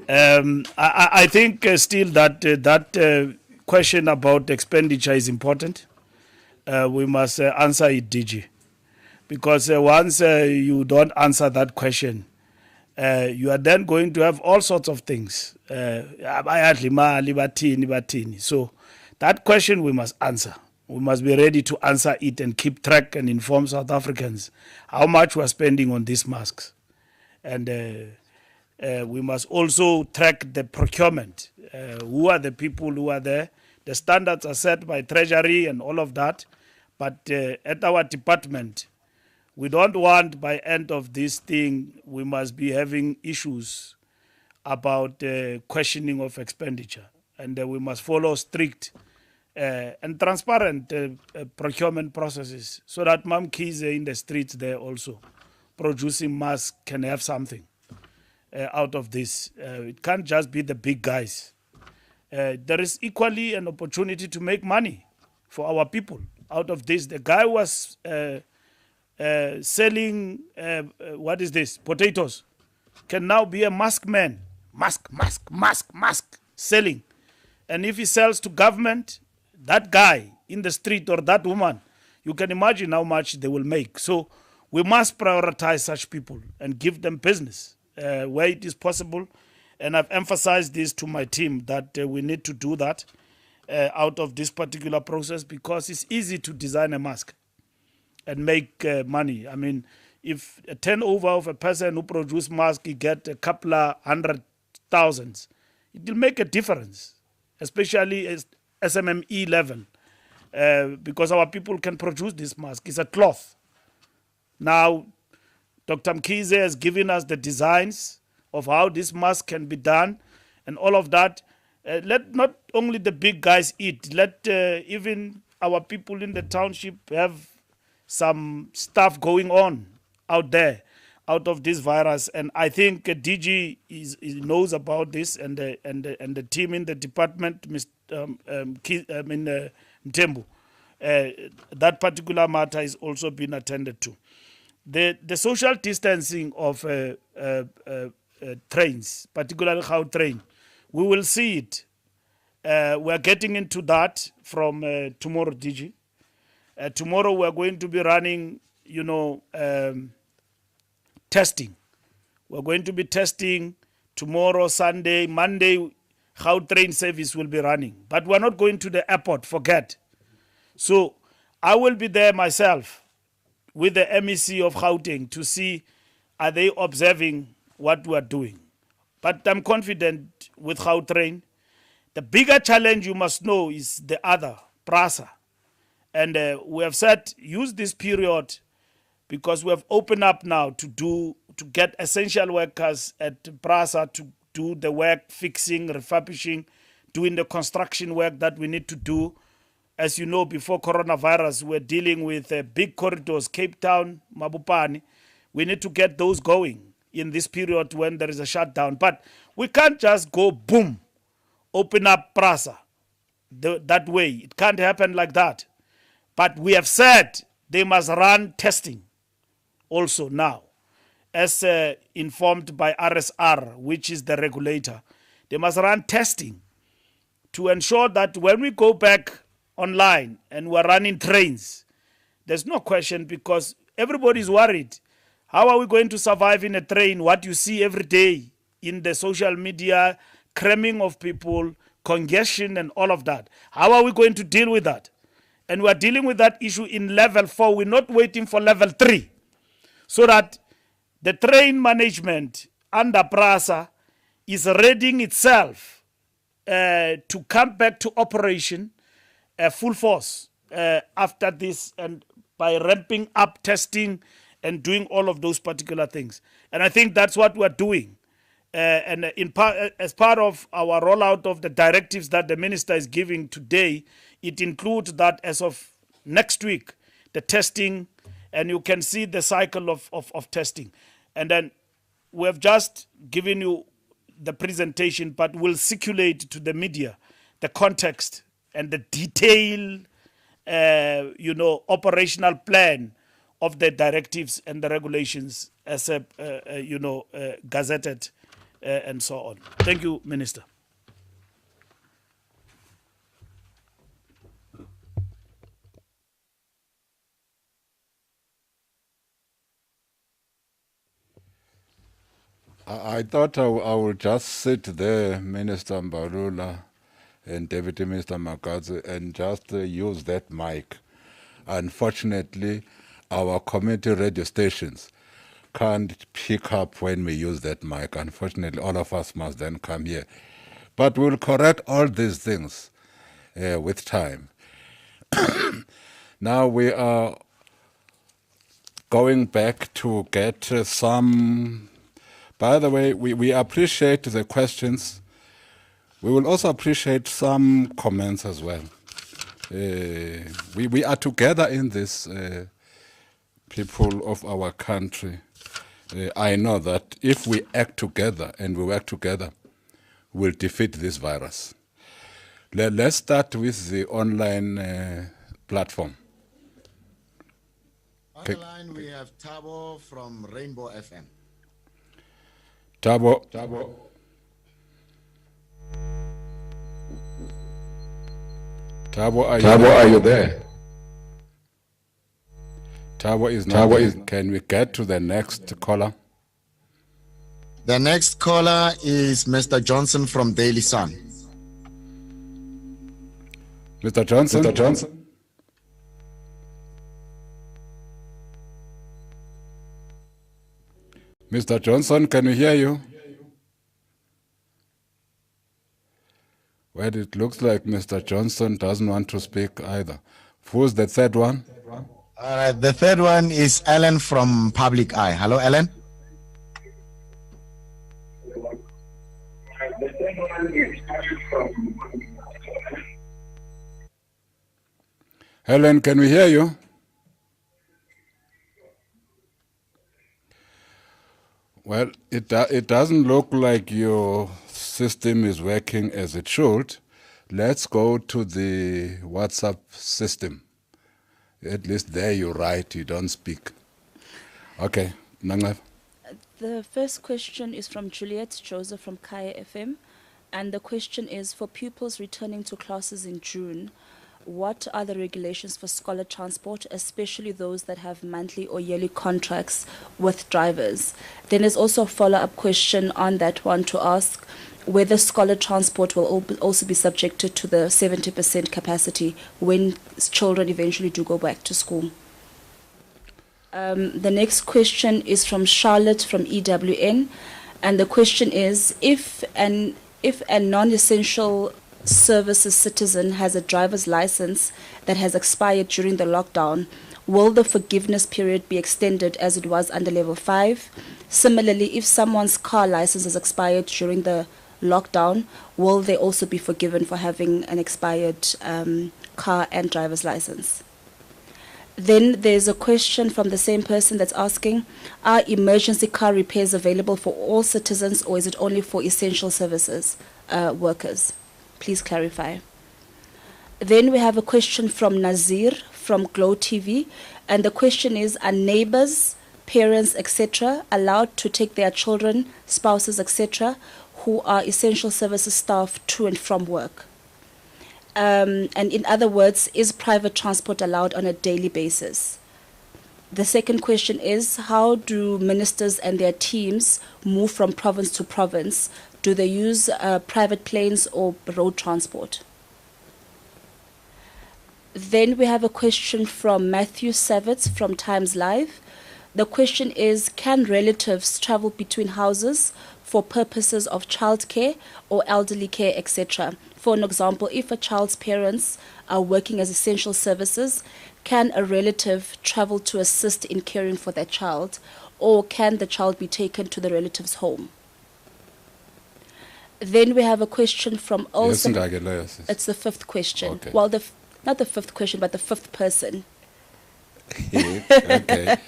I think still that question about expenditure is important. We must answer it, DG, because once you don't answer that question, you are then going to have all sorts of things. So that question we must answer. We must be ready to answer it and keep track and inform South Africans how much we are spending on these masks. And we must also track the procurement. Who are the people who are there? The standards are set by Treasury and all of that. But at our department, We don't want by end of this thing, we must be having issues about questioning of expenditure. And we must follow strict and transparent procurement processes so that Mam Kize in the streets there also producing masks can have something out of this. It can't just be the big guys. There is equally an opportunity to make money for our people out of this. The guy was selling, what is this, potatoes, can now be a mask man. Mask, selling. And if he sells to government, that guy in the street or that woman, you can imagine how much they will make. So we must prioritize such people and give them business where it is possible. And I've emphasized this to my team that we need to do that out of this particular process because it's easy to design a mask and make money. I mean, if a turnover of a person who produces mask, he get a couple of 100,000, it will make a difference, especially at SMME level, because our people can produce this mask. It's a cloth. Now, Dr. Mkhize has given us the designs of how this mask can be done and all of that. Let not only the big guys eat, let even our people in the township have some stuff going on out there, out of this virus. And I think DG knows about this and the team in the department, Mtembu. That particular matter is also being attended to. The social distancing of trains, particularly how train, we will see it. We're getting into that from tomorrow, DG. Tomorrow we're going to be running, testing. We're going to be testing tomorrow, Sunday, Monday, how train service will be running. But we're not going to the airport, forget. So I will be there myself with the MEC of Gauteng to see are they observing what we are doing. But I'm confident with Gautrain. The bigger challenge you must know is the other, PRASA. And we have said use this period because we have opened up now to get essential workers at PRASA to do the work, fixing, refurbishing, doing the construction work that we need to do. As you know, before coronavirus, we're dealing with big corridors, Cape Town, Mabopane. We need to get those going in this period when there is a shutdown. But we can't just go, boom, open up PRASA that way. It can't happen like that. But we have said they must run testing also now, as informed by RSR, which is the regulator. They must run testing to ensure that when we go back online and we're running trains, there's no question because everybody's worried. How are we going to survive in a train? What you see every day in the social media, cramming of people, congestion and all of that. How are we going to deal with that? And we're dealing with that issue in level 4. We're not waiting for level 3. So that the train management under PRASA is readying itself to come back to operation full force after this and by ramping up testing and doing all of those particular things. And I think that's what we're doing. And as part of our rollout of the directives that the minister is giving today, it includes that as of next week, the testing, and you can see the cycle of testing. And then we have just given you the presentation, but we'll circulate to the media the context and the detailed, operational plan of the directives and the regulations as gazetted and so on. Thank you, Minister. I thought I would just sit there, Minister Mbalula and Deputy Minister Makazi, and just use that mic. Unfortunately, our community radio stations can't pick up when we use that mic. Unfortunately, all of us must then come here. But we'll correct all these things with time. Now we are going back to get some. By the way, we appreciate the questions. We will also appreciate some comments as well. We are together in this, people of our country. I know that if we act together and we work together, we'll defeat this virus. Let's start with the online platform. On the line, we have Tabo from Rainbow FM. Tabo. Tabo, are you there? Tabo is not there. Can we get to the next caller? The next caller is Mr. Johnson from Daily Sun. Mr. Johnson? Mr. Johnson, can we hear you? Well, it looks like Mr. Johnson doesn't want to speak either. Who's the third one? The third one is Ellen from Public Eye. Hello, Ellen. Helen, can we hear you? Well, it doesn't look like your system is working as it should. Let's go to the WhatsApp system. At least there you write, you don't speak. Okay, Nangaf. The first question is from Juliet Joseph from Kaya FM. And the question is, for pupils returning to classes in June, what are the regulations for scholar transport, especially those that have monthly or yearly contracts with drivers? Then there's also a follow-up question on that one to ask whether scholar transport will also be subjected to the 70% capacity when children eventually do go back to school. The next question is from Charlotte from EWN, and the question is, if a non-essential services citizen has a driver's license that has expired during the lockdown, will the forgiveness period be extended as it was under level 5? Similarly, if someone's car license has expired during the lockdown, will they also be forgiven for having an expired car and driver's license? Then there's a question from the same person that's asking, are emergency car repairs available for all citizens, or is it only for essential services workers? Please clarify. Then we have a question from Nazir from Glow TV, and the question is, are neighbors, parents, etc. allowed to take their children, spouses, etc., who are essential services staff to and from work? And in other words, is private transport allowed on a daily basis? The second question is, how do ministers and their teams move from province to province? Do they use private planes or road transport? Then we have a question from Matthew Savitz from Times Live. The question is, can relatives travel between houses for purposes of childcare or elderly care, etc.? For an example, if a child's parents are working as essential services, can a relative travel to assist in caring for their child, or can the child be taken to the relative's home? Then we have a question from also. It's the fifth question. Okay. Well, not the fifth question, but the fifth person. Okay.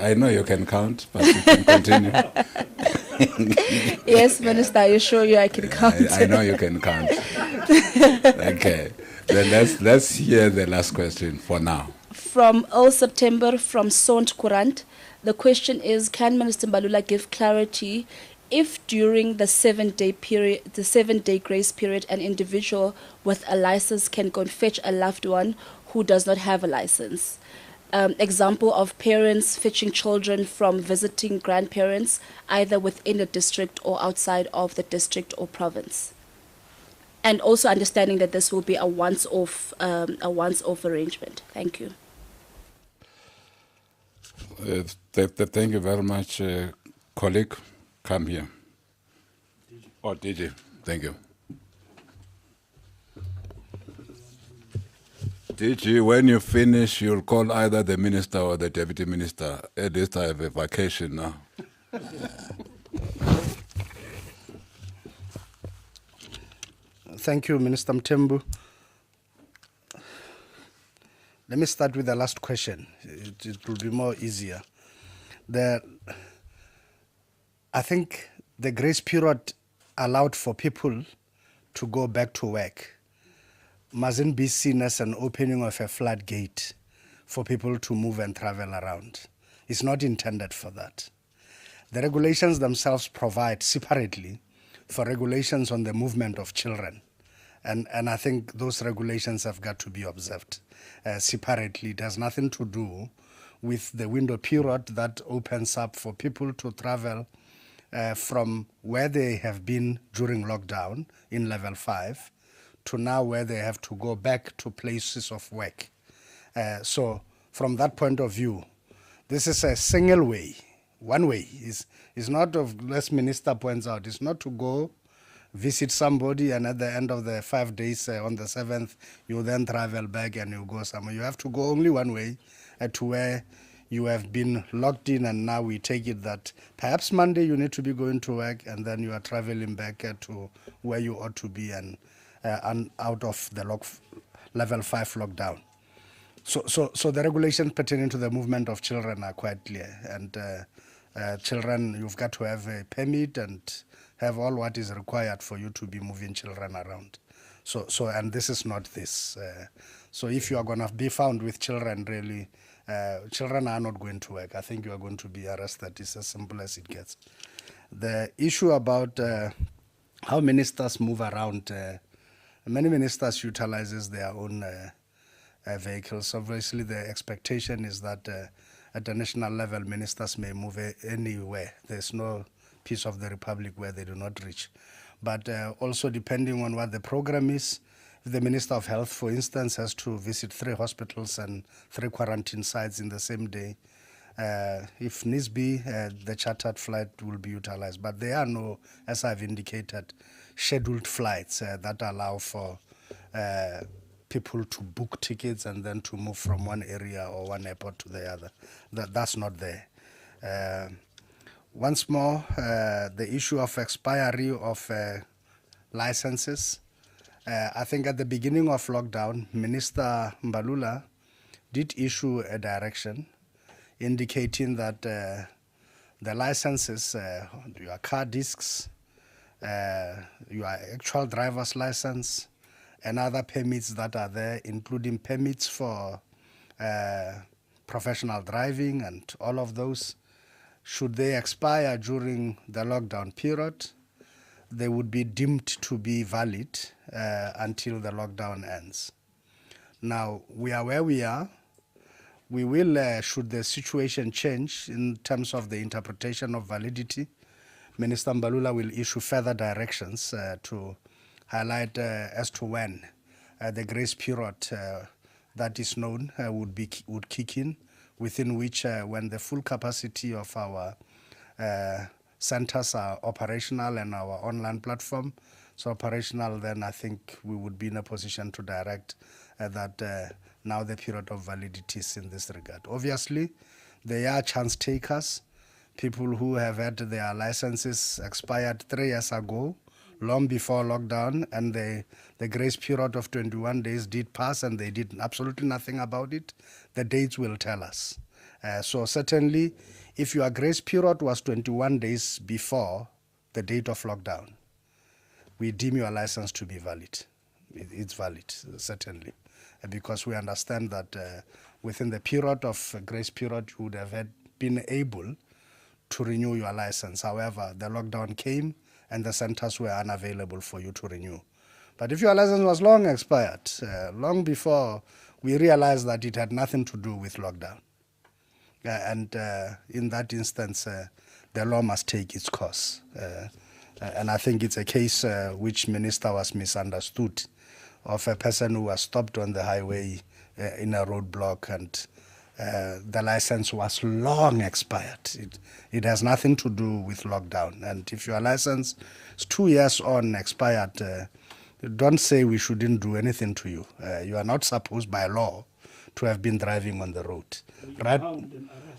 I know you can count, but you can continue. Yes, Minister, I assure you I can count. I know you can count. Okay. Then let's hear the last question for now. From Earl September from Sont Courant, the question is, can Minister Mbalula give clarity if during the 7-day period, the 7-day grace period, an individual with a license can go and fetch a loved one who does not have a license? Example of parents fetching children from visiting grandparents, either within the district or outside of the district or province. And also understanding that this will be a once-off arrangement. Thank you. Thank you very much, colleague. Come here. Oh, DJ, thank you. DG, when you finish, you'll call either the minister or the deputy minister. At least I have a vacation now. Thank you, Minister Mtembu. Let me start with the last question. It will be more easier. I think the grace period allowed for people to go back to work mustn't be seen as an opening of a floodgate for people to move and travel around. It's not intended for that. The regulations themselves provide separately for regulations on the movement of children. And I think those regulations have got to be observed separately. It has nothing to do with the window period that opens up for people to travel from where they have been during lockdown in level 5 to now where they have to go back to places of work. So from that point of view, this is a single way, one way. Is not, as Minister points out, it's not to go visit somebody and at the end of the 5 days on the 7th, you then travel back and you go somewhere. You have to go only one way to where you have been locked in, and now we take it that perhaps Monday you need to be going to work and then you are traveling back to where you ought to be and out of the level 5 lockdown. So the regulations pertaining to the movement of children are quite clear. And children, you've got to have a permit and have all what is required for you to be moving children around. And this is not this. So if you are going to be found with children, really, children are not going to work. I think you are going to be arrested. It's as simple as it gets. The issue about how ministers move around, many ministers utilizes their own vehicles. Obviously, the expectation is that at the national level, ministers may move anywhere. There's no piece of the republic where they do not reach. But also depending on what the program is, if the Minister of Health, for instance, has to visit 3 hospitals and 3 quarantine sites in the same day, if needs be, the chartered flight will be utilized. But there are no, as I've indicated, scheduled flights that allow for people to book tickets and then to move from one area or one airport to the other. That's not there. Once more, the issue of expiry of licenses. I think at the beginning of lockdown, Minister Mbalula did issue a direction indicating that the licenses, your car discs, your actual driver's license, and other permits that are there, including permits for professional driving and all of those, should they expire during the lockdown period, they would be deemed to be valid until the lockdown ends. Now, we are where we are. We will, should the situation change in terms of the interpretation of validity, Minister Mbalula will issue further directions to highlight as to when the grace period that is known would kick in, within which when the full capacity of our centers are operational and our online platform is operational, then I think we would be in a position to direct that now the period of validity is in this regard. Obviously, there are chance takers, people who have had their licenses expired 3 years ago, long before lockdown, and the grace period of 21 days did pass and they did absolutely nothing about it. The dates will tell us. So certainly, if your grace period was 21 days before the date of lockdown, we deem your license to be valid. It's valid, certainly, because we understand that within the period of grace period, you would have been able to renew your license. However, the lockdown came and the centers were unavailable for you to renew. But if your license was long expired, long before we realized that it had nothing to do with lockdown, and in that instance, the law must take its course. And I think it's a case which Minister was misunderstood, of a person who was stopped on the highway in a roadblock and the license was long expired. It has nothing to do with lockdown. And if your license is 2 years on expired, don't say we shouldn't do anything to you. You are not supposed by law to have been driving on the road. Right?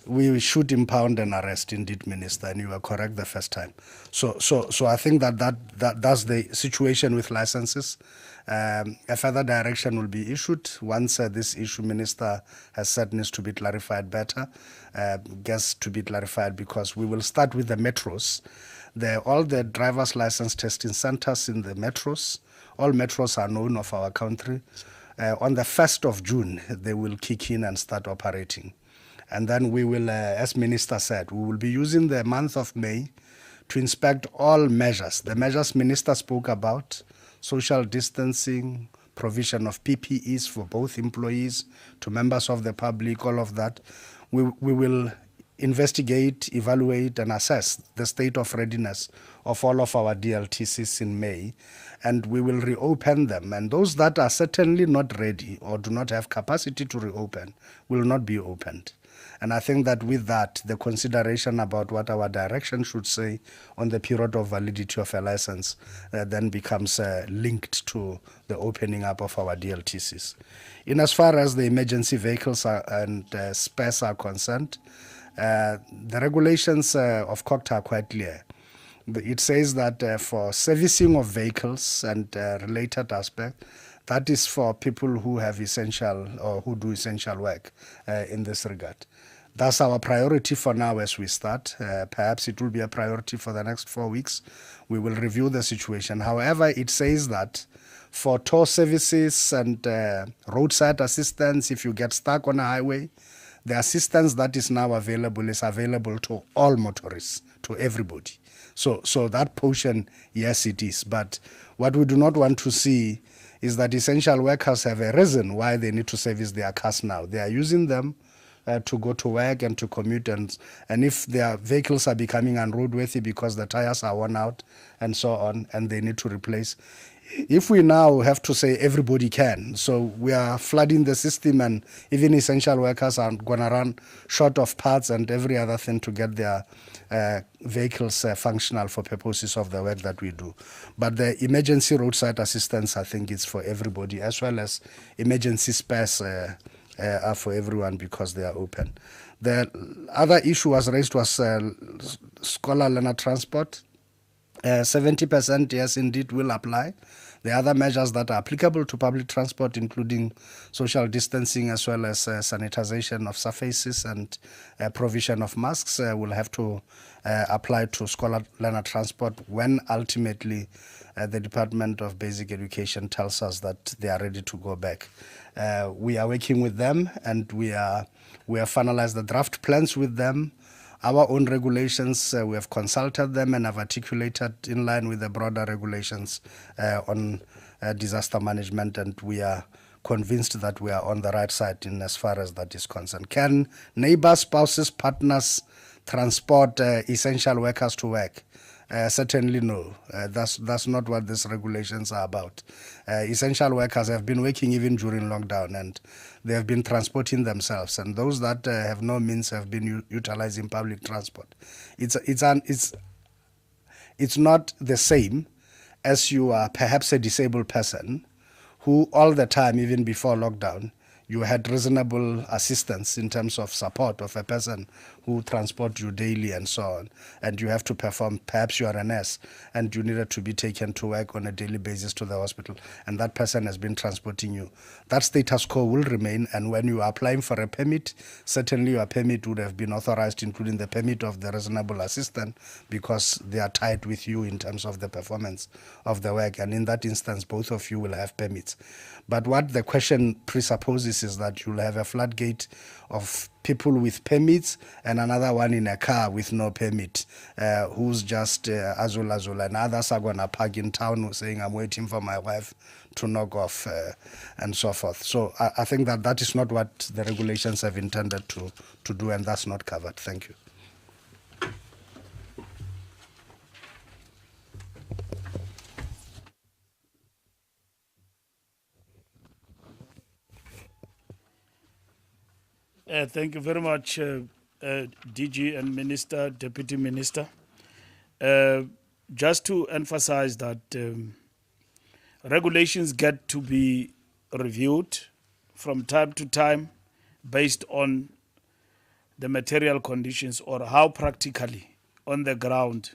We should impound and arrest, indeed, Minister, and you were correct the first time. So I think that's the situation with licenses. A further direction will be issued once this issue, Minister has said, needs to be clarified better. Gets to be clarified because we will start with the metros. All the driver's license testing centers in the metros, all metros are known of our country. On the 1st of June, they will kick in and start operating. And then we will, as Minister said, we will be using the month of May to inspect all measures. The measures Minister spoke about, social distancing, provision of PPEs for both employees to members of the public, all of that. We will investigate, evaluate, and assess the state of readiness of all of our DLTCs in May, and we will reopen them. And those that are certainly not ready or do not have capacity to reopen will not be opened. And I think that with that, the consideration about what our direction should say on the period of validity of a license then becomes linked to the opening up of our DLTCs. In as far as the emergency vehicles and spares are concerned, the regulations of COCTA are quite clear. It says that for servicing of vehicles and related aspects, that is for people who have essential or who do essential work in this regard. That's our priority for now as we start. Perhaps it will be a priority for the next 4 weeks. We will review the situation. However, it says that for tow services and roadside assistance, if you get stuck on a highway, the assistance that is now available is available to all motorists, to everybody. So that portion, yes, it is. But what we do not want to see is that essential workers have a reason why they need to service their cars now. They are using them to go to work and to commute, and if their vehicles are becoming unroadworthy because the tires are worn out and so on, and they need to replace. If we now have to say everybody can, so we are flooding the system, and even essential workers are going to run short of parts and every other thing to get their vehicles functional for purposes of the work that we do. But the emergency roadside assistance, I think, is for everybody, as well as emergency spares are for everyone because they are open. The other issue was raised was scholar learner transport. 70%, yes, indeed, will apply. The other measures that are applicable to public transport, including social distancing as well as sanitization of surfaces and provision of masks, will have to apply to scholar learner transport when ultimately the Department of Basic Education tells us that they are ready to go back. We are working with them, and we have finalized the draft plans with them. Our own regulations, we have consulted them and have articulated in line with the broader regulations on disaster management, and we are convinced that we are on the right side in as far as that is concerned. Can neighbors, spouses, partners transport essential workers to work? Certainly no. That's not what these regulations are about. Essential workers have been working even during lockdown, and they have been transporting themselves. And those that have no means have been utilizing public transport. It's not the same as you are perhaps a disabled person who all the time, even before lockdown, you had reasonable assistance in terms of support of a person who transports you daily and so on, and you have to perform, perhaps you are a nurse, and you needed to be taken to work on a daily basis to the hospital, and that person has been transporting you. That status quo will remain, and when you are applying for a permit, certainly your permit would have been authorized, including the permit of the reasonable assistant, because they are tied with you in terms of the performance of the work, and in that instance, both of you will have permits. But what the question presupposes is that you'll have a floodgate of people with permits and another one in a car with no permit, who's just azul, and others are going to park in town saying, I'm waiting for my wife to knock off, and so forth. So I think that is not what the regulations have intended to do, and that's not covered. Thank you. Thank you very much, DG and Minister, Deputy Minister. Just to emphasize that regulations get to be reviewed from time to time based on the material conditions or how practically on the ground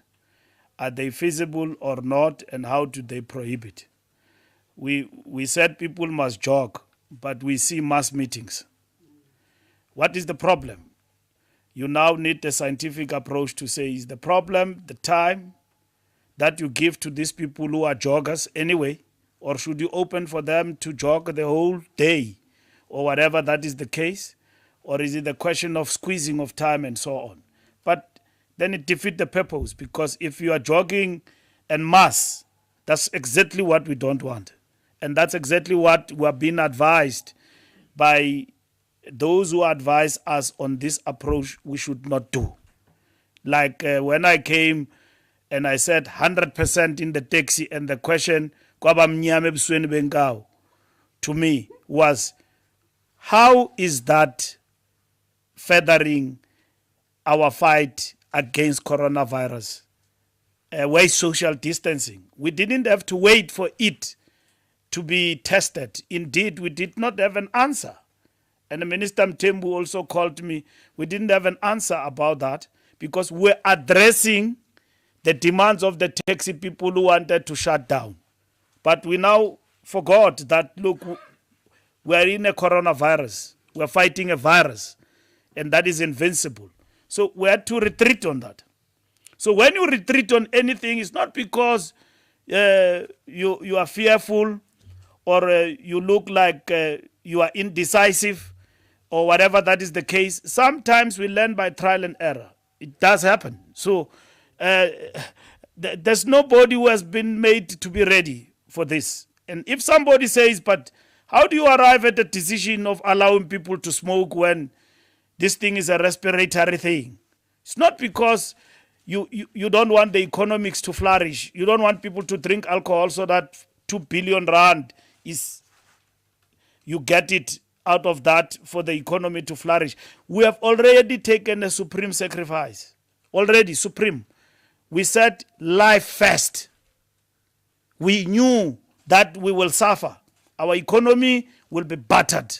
are they feasible or not, and how do they prohibit. We said people must jog, but we see mass meetings. What is the problem? You now need a scientific approach to say, is the problem the time that you give to these people who are joggers anyway, or should you open for them to jog the whole day, or whatever that is the case, or is it the question of squeezing of time and so on? But then it defeats the purpose, because if you are jogging en masse, that's exactly what we don't want. And that's exactly what we are being advised by those who advise us on this approach we should not do. Like when I came and I said 100% in the taxi, and the question to me was, how is that furthering our fight against coronavirus? Where is social distancing? We didn't have to wait for it to be tested. Indeed, we did not have an answer. And Minister Mthembu also called me. We didn't have an answer about that because we're addressing the demands of the taxi people who wanted to shut down. But we now forgot that, look, we're in a coronavirus. We're fighting a virus, and that is invincible. So we had to retreat on that. So when you retreat on anything, it's not because you are fearful or you look like you are indecisive or whatever that is the case. Sometimes we learn by trial and error. It does happen. So there's nobody who has been made to be ready for this. And if somebody says, but how do you arrive at the decision of allowing people to smoke when this thing is a respiratory thing? It's not because you don't want the economics to flourish. You don't want people to drink alcohol so that 2 billion rand is, you get it out of that for the economy to flourish. We have already taken a supreme sacrifice. Already supreme. We said life first. We knew that we will suffer. Our economy will be battered.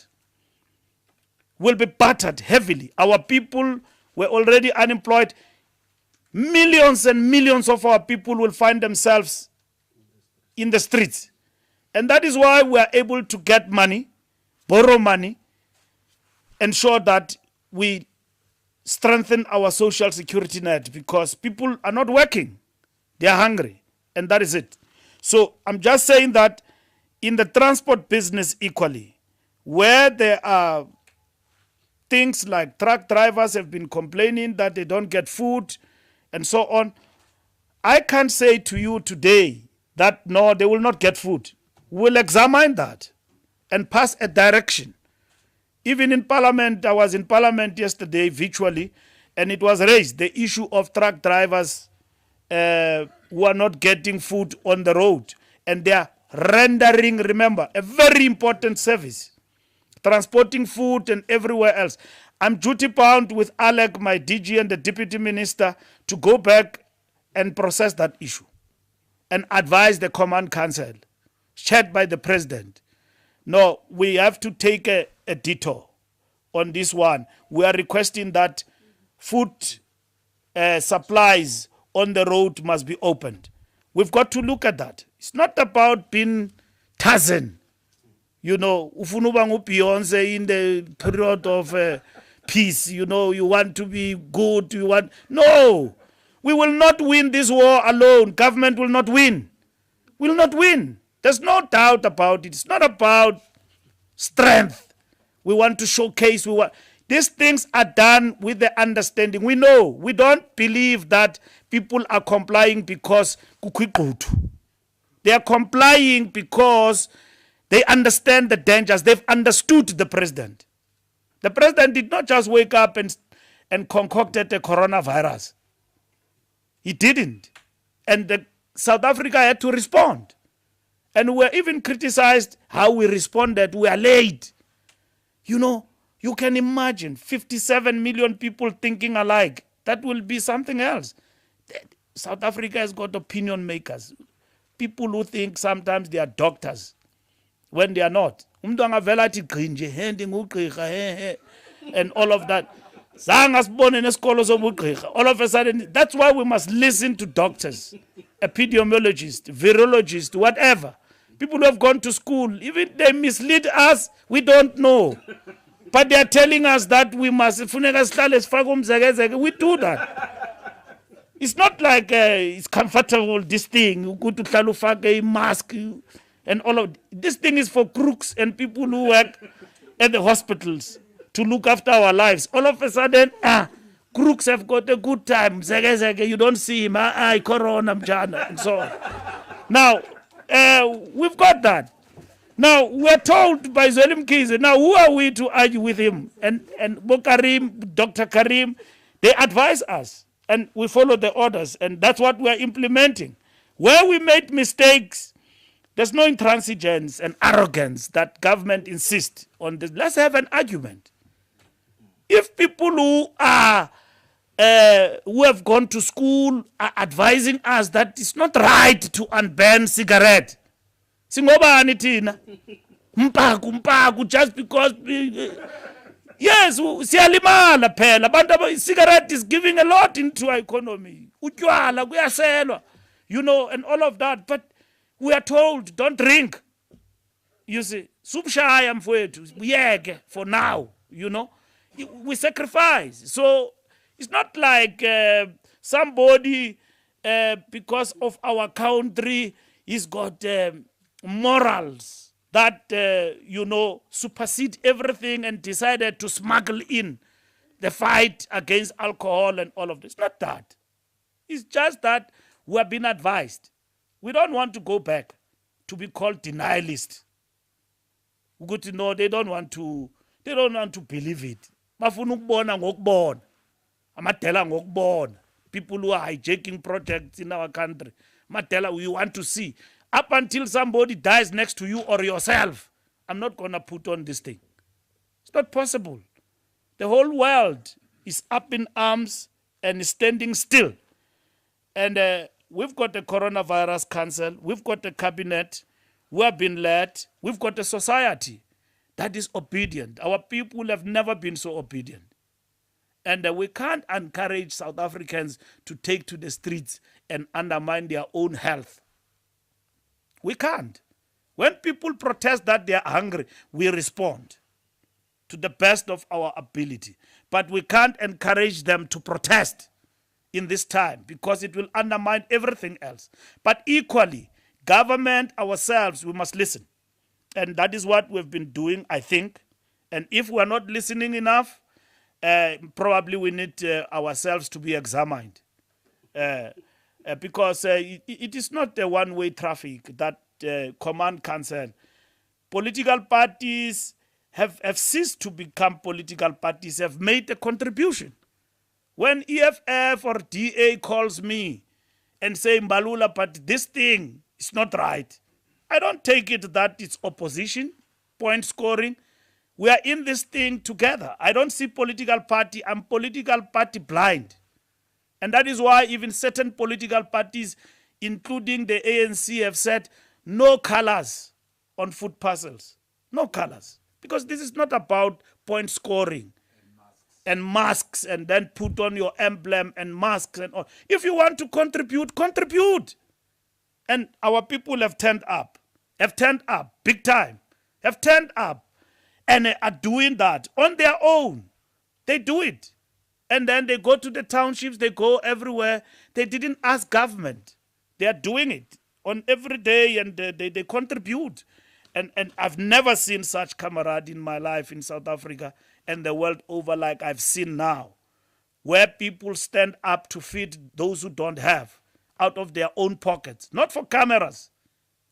Will be battered heavily. Our people were already unemployed. Millions and millions of our people will find themselves in the streets. And that is why we are able to get money, borrow money, ensure that we strengthen our social security net, because people are not working. They are hungry. And that is it. So I'm just saying that in the transport business equally, where there are things like truck drivers have been complaining that they don't get food and so on, I can't say to you today that no, they will not get food. We'll examine that and pass a direction. Even in Parliament, I was in Parliament yesterday virtually, and it was raised, the issue of truck drivers who are not getting food on the road. And they are rendering, remember, a very important service, transporting food and everywhere else. I'm duty bound with Alec, my DG, and the Deputy Minister to go back and process that issue and advise the Command Council, chaired by the President. No, we have to take a detour on this one. We are requesting that food supplies on the road must be opened. We've got to look at that. It's not about being Tarzan. You know, Ufunubangu Beyonce in the period of peace. You know, you want to be good. No, we will not win this war alone. Government will not win. Will not win. There's no doubt about it. It's not about strength. We want to showcase. These things are done with the understanding. We know. We don't believe that people are complying because they are complying because they understand the dangers. They've understood the president. The president did not just wake up and concocted a coronavirus. He didn't. And South Africa had to respond. And we're even criticized how we responded. We are late. You know, you can imagine 57 million people thinking alike. That will be something else. South Africa has got opinion makers. people who think sometimes they are doctors when they are not. Umuntu angavela athi gqi nje, "He, ngugqirha, he," and all of that. Zange asibone nesikolo sobugqirha. All of a sudden, that's why we must listen to doctors, epidemiologists, virologists, whatever. People who have gone to school, even they mislead us, we don't know. But they are telling us that we must, we do that. It's not like it's comfortable, this thing. You go to a mask and all of this thing is for crooks and people who work at the hospitals to look after our lives. All of a sudden, crooks have got a good time. You don't see him, corona, and so on. Now, we've got that. Now, we're told by Zwelim Kize, now who are we to argue with him? And Bokarim, Dr. Karim, they advise us and we follow the orders, and that's what we're implementing. Where we made mistakes, there's no intransigence and arrogance that government insists on this. Let's have an argument. If people who are who have gone to school are advising us that it's not right to unban cigarette, singobani thina mpaku just because yes siyalimala phela abantu cigarette is giving a lot into our economy, utywala kuyaselwa, you know, and all of that, but we are told don't drink. You see, subshaya mfowethu uyeke for now, you know, we sacrifice. So it's not like somebody because of our country he's got morals that, you know, supersede everything and decided to smuggle in the fight against alcohol and all of this. Not that. It's just that we have been advised. We don't want to go back to be called denialist. Good to know they don't want to believe it. Bafuna ukubona ngokubona. Amadela ngokubona. People who are hijacking projects in our country. Madela, we want to see. Up until somebody dies next to you or yourself, I'm not going to put on this thing. It's not possible. The whole world is up in arms and is standing still. And we've got the Coronavirus Council, we've got the cabinet, we have been led, we've got a society that is obedient. Our people have never been so obedient. And we can't encourage South Africans to take to the streets and undermine their own health. We can't. When people protest that they are hungry, we respond to the best of our ability. But we can't encourage them to protest in this time because it will undermine everything else. But equally, government, ourselves, we must listen. And that is what we've been doing, I think. And if we're not listening enough, probably we need ourselves to be examined. Because it is not a one-way traffic, that command council. Political parties have ceased to become political parties, have made a contribution. When EFF or DA calls me and say, Mbalula, but this thing is not right, I don't take it that it's opposition, point scoring. We are in this thing together. I don't see political party. I'm political party blind. And that is why even certain political parties, including the ANC, have said no colors on food parcels. No colors. Because this is not about point scoring and masks and then put on your emblem and masks and all. If you want to contribute, contribute. And our people have turned up big time, have turned up and are doing that on their own. They do it. And then they go to the townships, they go everywhere. They didn't ask government. They are doing it on every day and they contribute. And I've never seen such camaraderie in my life in South Africa and the world over like I've seen now, where people stand up to feed those who don't have out of their own pockets, not for cameras.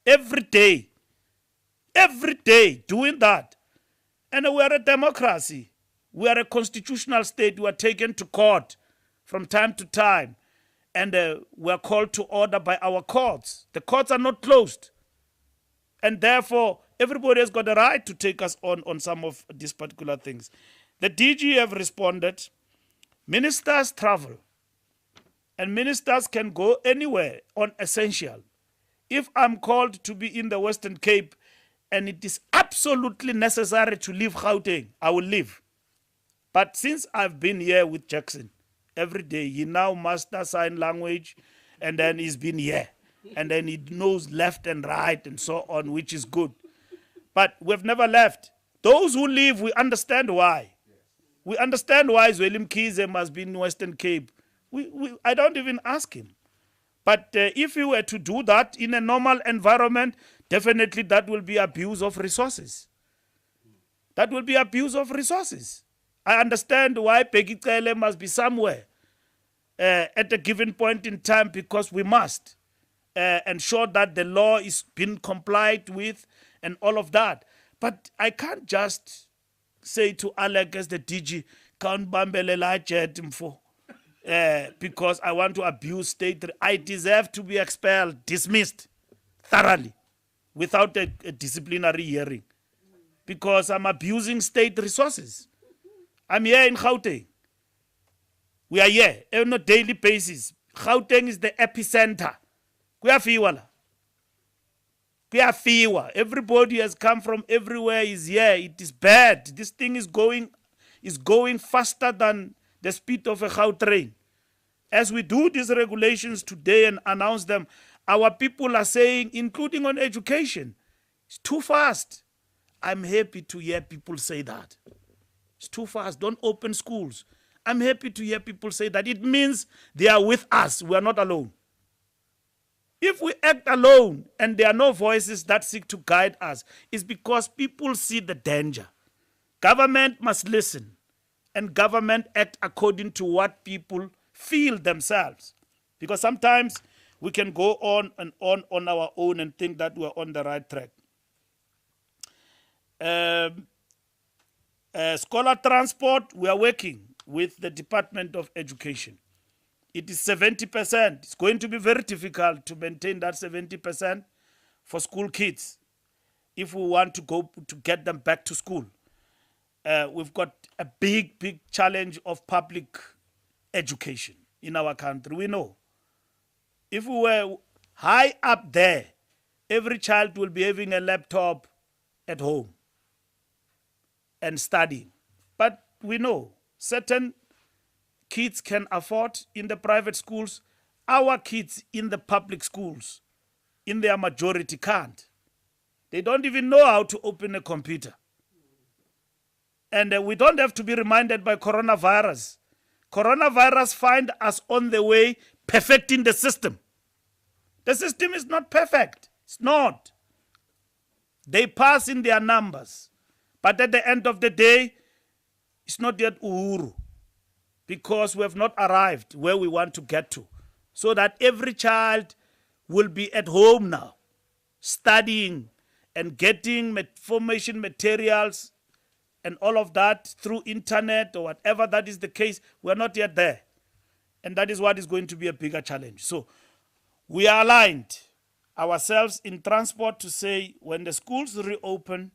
Every day doing that. And we are a democracy. We are a constitutional state. We are taken to court from time to time. And we are called to order by our courts. The courts are not closed. And therefore, everybody has got a right to take us on some of these particular things. The DG have responded. Ministers travel. And ministers can go anywhere on essential. If I'm called to be in the Western Cape and it is absolutely necessary to leave Gauteng, I will leave. But since I've been here with Jackson every day, he now masters sign language, and then he's been here. And then he knows left and right and so on, which is good. But we've never left. Those who leave, we understand why. We understand why Zweli Mkhize must be in Western Cape. I don't even ask him. But if he were to do that in a normal environment, definitely that will be abuse of resources. That will be abuse of resources. I understand why Pegicele must be somewhere at a given point in time, because we must ensure that the law is being complied with and all of that. But I can't just say to Alec as the DG, "Can't bambelela jet mfo," because I want to abuse state. I deserve to be expelled, dismissed thoroughly, without a disciplinary hearing, because I'm abusing state resources. I'm here in Gauteng. We are here on a daily basis. Gauteng is the epicenter. Kuyafiwa. Everybody has come from everywhere, is here. It is bad. This thing is going faster than the speed of a Gau train. As we do these regulations today and announce them, our people are saying, including on education, it's too fast. I'm happy to hear people say that. It's too fast. Don't open schools. I'm happy to hear people say that. It means they are with us. We are not alone. If we act alone and there are no voices that seek to guide us, it's because people see the danger. Government must listen, and government act according to what people feel themselves. Because sometimes we can go on and on our own and think that we're on the right track. Scholar transport, we are working with the Department of Education. It is 70%. It's going to be very difficult to maintain that 70% for school kids if we want to go to get them back to school. We've got a big challenge of public education in our country. We know. If we were high up there, every child will be having a laptop at home and studying. But we know certain kids can afford in the private schools. Our kids in the public schools, in their majority, can't. They don't even know how to open a computer. And we don't have to be reminded by coronavirus. Coronavirus find us on the way perfecting the system. The system is not perfect. It's not. They pass in their numbers. But at the end of the day, it's not yet Uhuru, because we have not arrived where we want to get to. So that every child will be at home now, studying and getting formation materials and all of that through internet or whatever that is the case. We're not yet there. And that is what is going to be a bigger challenge. So we are aligned ourselves in transport to say when the schools reopen,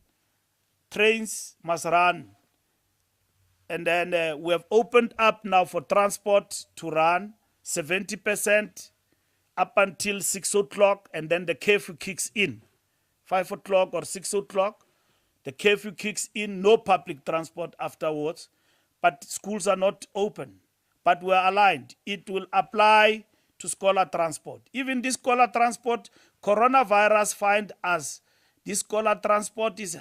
trains must run. And then we have opened up now for transport to run 70% up until 6 o'clock, and then the curfew kicks in. 5 o'clock or 6 o'clock, the curfew kicks in, no public transport afterwards, but schools are not open. But we are aligned. It will apply to scholar transport. Even this scholar transport, coronavirus find us, this scholar transport is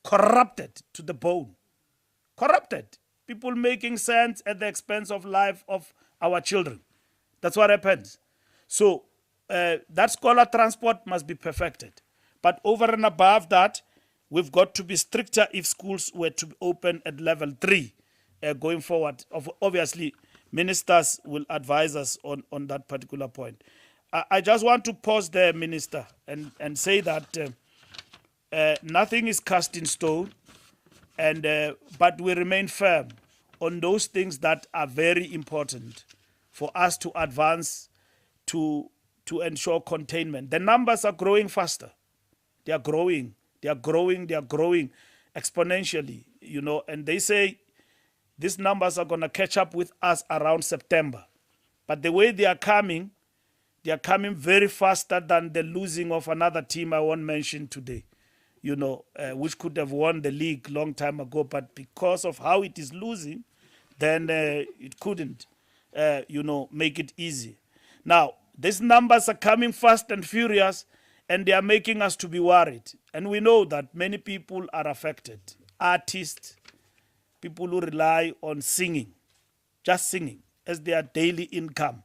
corrupted to the bone. Corrupted. People making sense at the expense of life of our children. That's what happens. So that scholar transport must be perfected. But over and above that, we've got to be stricter if schools were to open at level 3 going forward. Obviously, ministers will advise us on that particular point. I just want to pause there, Minister, and say that nothing is cast in stone. But we remain firm on those things that are very important for us to advance to ensure containment. The numbers are growing faster. They are growing exponentially, and they say these numbers are going to catch up with us around September. But the way they are coming, They are coming very faster than the losing of another team I won't mention today, which could have won the league long time ago, but because of how it is losing, then it couldn't, make it easy. Now, these numbers are coming fast and furious, and they are making us to be worried. And we know that many people are affected. Artists, people who rely on singing, just singing, as their daily income.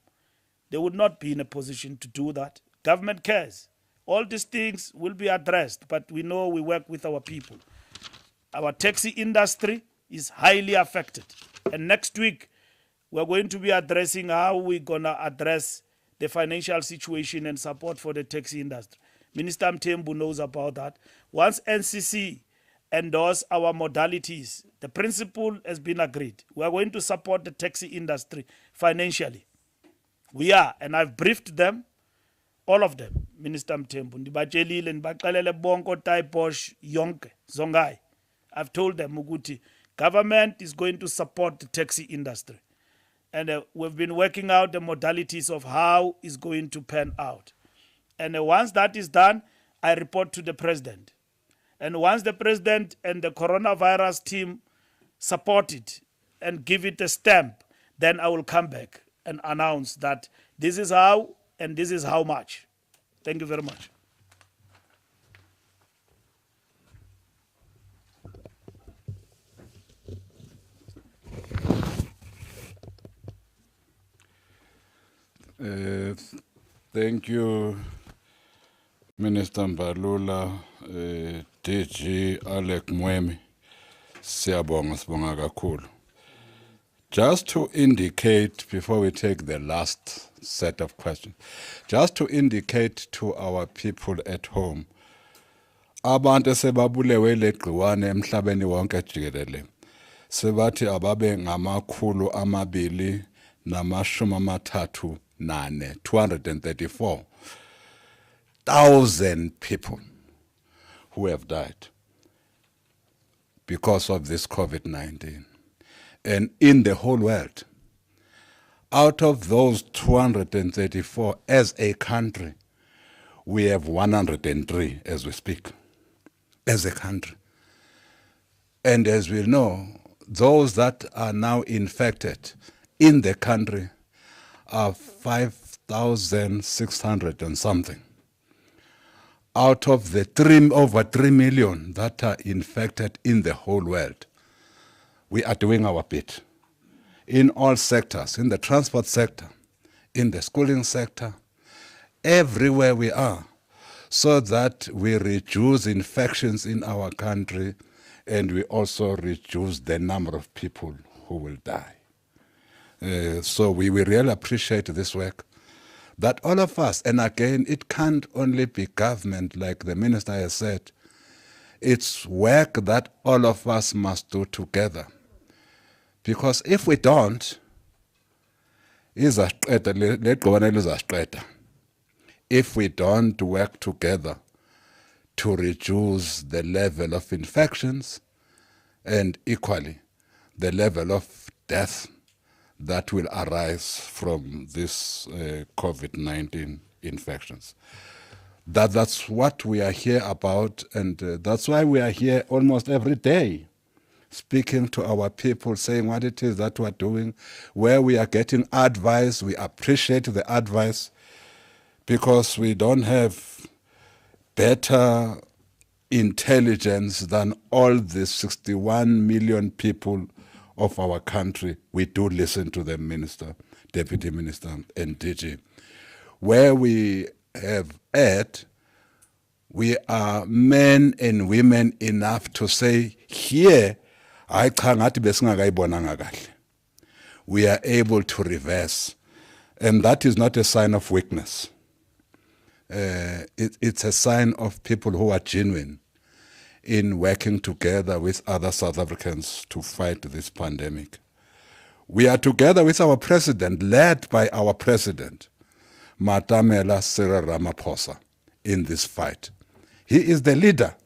They would not be in a position to do that. Government cares. All these things will be addressed, but we know we work with our people. Our taxi industry is highly affected. And next week, we're going to be addressing how we're going to address the financial situation and support for the taxi industry. Minister Mthembu knows about that. Once NCC endorse our modalities, the principle has been agreed. We are going to support the taxi industry financially. We are, and I've briefed them, all of them, Minister Mthembu, ndibatshelile ndibaxelele bonke oTai Bosch yonke zongai. I've told them ukuthi government is going to support the taxi industry. And we've been working out the modalities of how it's going to pan out. And once that is done, I report to the president. And once the president and the coronavirus team support it and give it a stamp, then I will come back and announce that this is how and this is how much. Thank you very much. Thank you, Minister Mbalula, DG Alec Mwemi. Siyabonga sibonga kakhulu. Just to indicate, before we take the last set of questions, just to indicate to our people at home, abantu sebabulewe legciwane emhlabeni wonke jikelele, sebathi ababe ngamakhulu amabili namashumi amathathu nane, 234,000 people who have died because of this COVID-19. And in the whole world, out of those 234, as a country, we have 103 as we speak, as a country. And as we know, those that are now infected in the country are 5,600 and something. Out of the over 3 million that are infected in the whole world, we are doing our bit in all sectors, in the transport sector, in the schooling sector, everywhere we are, so that we reduce infections in our country and we also reduce the number of people who will die. So we really appreciate this work that all of us, and again, it can't only be government, like the minister has said, it's work that all of us must do together. Because if we don't, if we don't work together to reduce the level of infections and equally the level of death that will arise from this COVID-19 infections. That's what we are here about, and that's why we are here almost every day, speaking to our people, saying what it is that we're doing, where we are getting advice. We appreciate the advice because we don't have better intelligence than all the 61 million people of our country. We do listen to the minister, deputy minister, and DG. Where we have we are men and women enough to say, here, we are able to reverse. And that is not a sign of weakness. It's a sign of people who are genuine in working together with other South Africans to fight this pandemic. We are together with our president, led by our president, Matamela Cyril Ramaphosa, in this fight. He is the leader.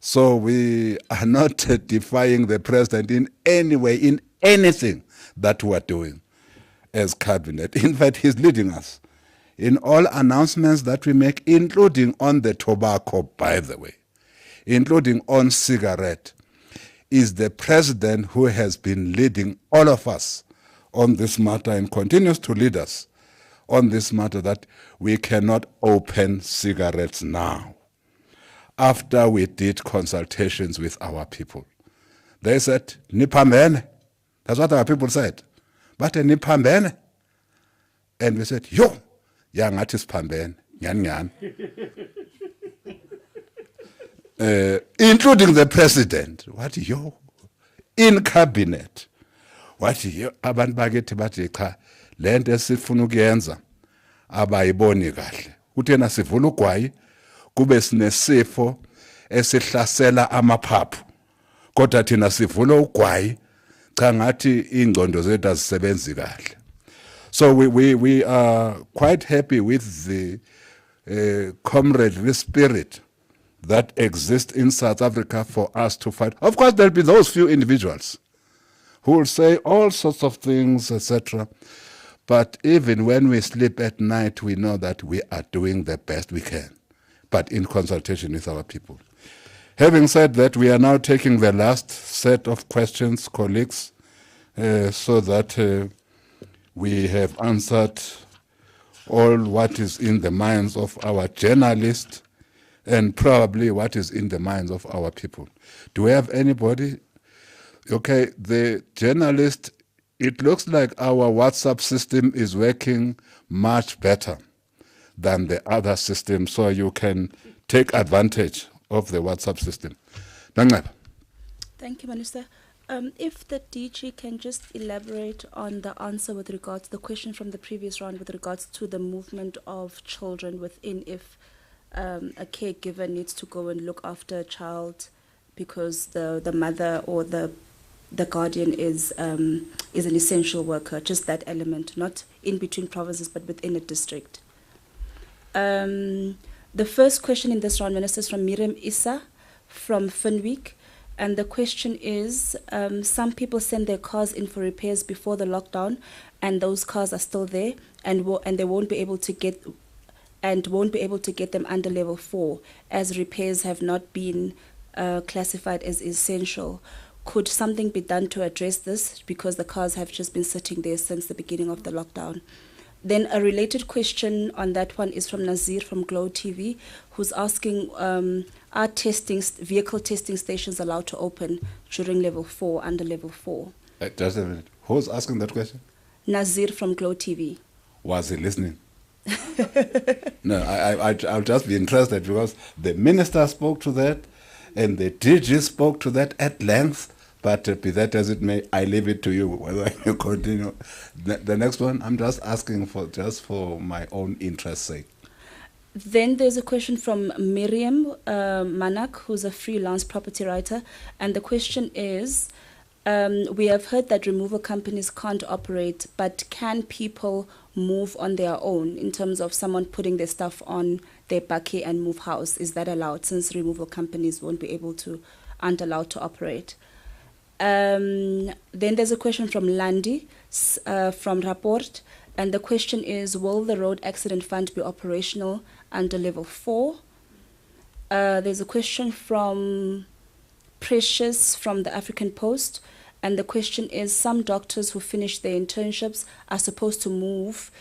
So we are not defying the president in any way, in anything that we are doing as cabinet. In fact, he's leading us in all announcements that we make, including on the tobacco, by the way, including on cigarette, is the president who has been leading all of us on this matter and continues to lead us on this matter, that we cannot open cigarettes now. After we did consultations with our people, they said, "Nipambene." That's what our people said. But nipambene. And we said, "Yo, yangathi siphambene, nyan." Including the president. What yo? In cabinet. What yo? Abantu bakithi bathi cha, lento esifuna ukuyenza abayiboni kahle. Kuthena sivula ugwayi kube sinesifo esihlasela amaphaphu. Kodwa thina sivula ugwayi cha ngathi ingcondo zethu azisebenzi kahle. So we are quite happy with the comradely spirit that exists in South Africa for us to fight. Of course, there'll be those few individuals who will say all sorts of things, etc. But even when we sleep at night, we know that we are doing the best we can, but in consultation with our people. Having said that, we are now taking the last set of questions, colleagues, so that we have answered all what is in the minds of our journalists and probably what is in the minds of our people. Do we have anybody? Okay, the journalist, it looks like our WhatsApp system is working much better than the other system, so you can take advantage of the WhatsApp system. Nangaba. Thank you, Minister. If the DG can just elaborate on the answer with regards to the question from the previous round with regards to the movement of children within, if a caregiver needs to go and look after a child because the mother or the guardian is an essential worker, just that element, not in between provinces but within a district. The first question in this round, Minister, is from Miriam Issa from Finweek. And the question is, some people send their cars in for repairs before the lockdown, and those cars are still there, and they won't be able to get them under level 4, as repairs have not been classified as essential. Could something be done to address this, because the cars have just been sitting there since the beginning of the lockdown? Then a related question on that one is from Nazir from Glow TV, who's asking, are vehicle testing stations allowed to open during level 4, under level 4? Just a minute. Who's asking that question? Nazir from Glow TV. Was he listening? No, I'll just be interested because the minister spoke to that and the DG spoke to that at length. But be that as it may, I leave it to you whether you continue. The next one, I'm just asking for my own interest's sake. Then there's a question from Miriam Manak, who's a freelance property writer. And the question is, we have heard that removal companies can't operate, but can people move on their own in terms of someone putting their stuff on their bakkie and move house? Is that allowed, since removal companies aren't allowed to operate? Then there's a question from Landi from Rapport, and the question is, will the road accident fund be operational under level 4? There's a question from Precious from the African Post, and the question is, some doctors who finish their internships are supposed to move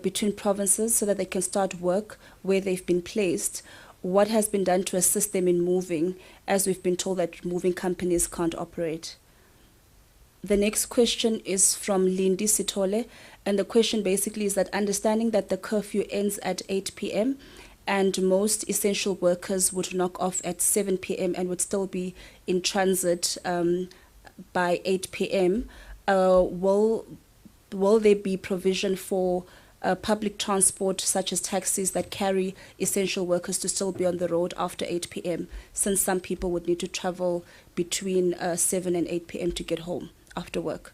between provinces so that they can start work where they've been placed. What has been done to assist them in moving, as we've been told that moving companies can't operate? The next question is from Lindy Sitole, and the question basically is that, understanding that the curfew ends at 8 p.m. and most essential workers would knock off at 7 p.m. and would still be in transit by 8 p.m., will there be provision for public transport, such as taxis, that carry essential workers to still be on the road after 8 p.m., since some people would need to travel between 7 and 8 p.m. to get home after work?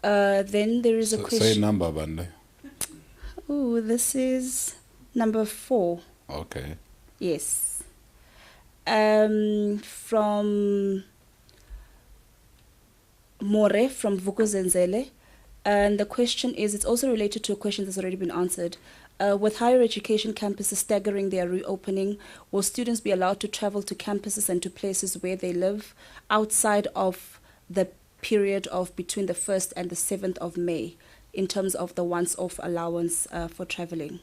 Then there is a question. Say number, Bande. Oh, this is number 4. Okay. Yes. From More from Vukuzenzele. And the question is, it's also related to a question that's already been answered. With higher education campuses staggering their reopening, will students be allowed to travel to campuses and to places where they live outside of the period of between the 1st and the 7th of May in terms of the once-off allowance for traveling?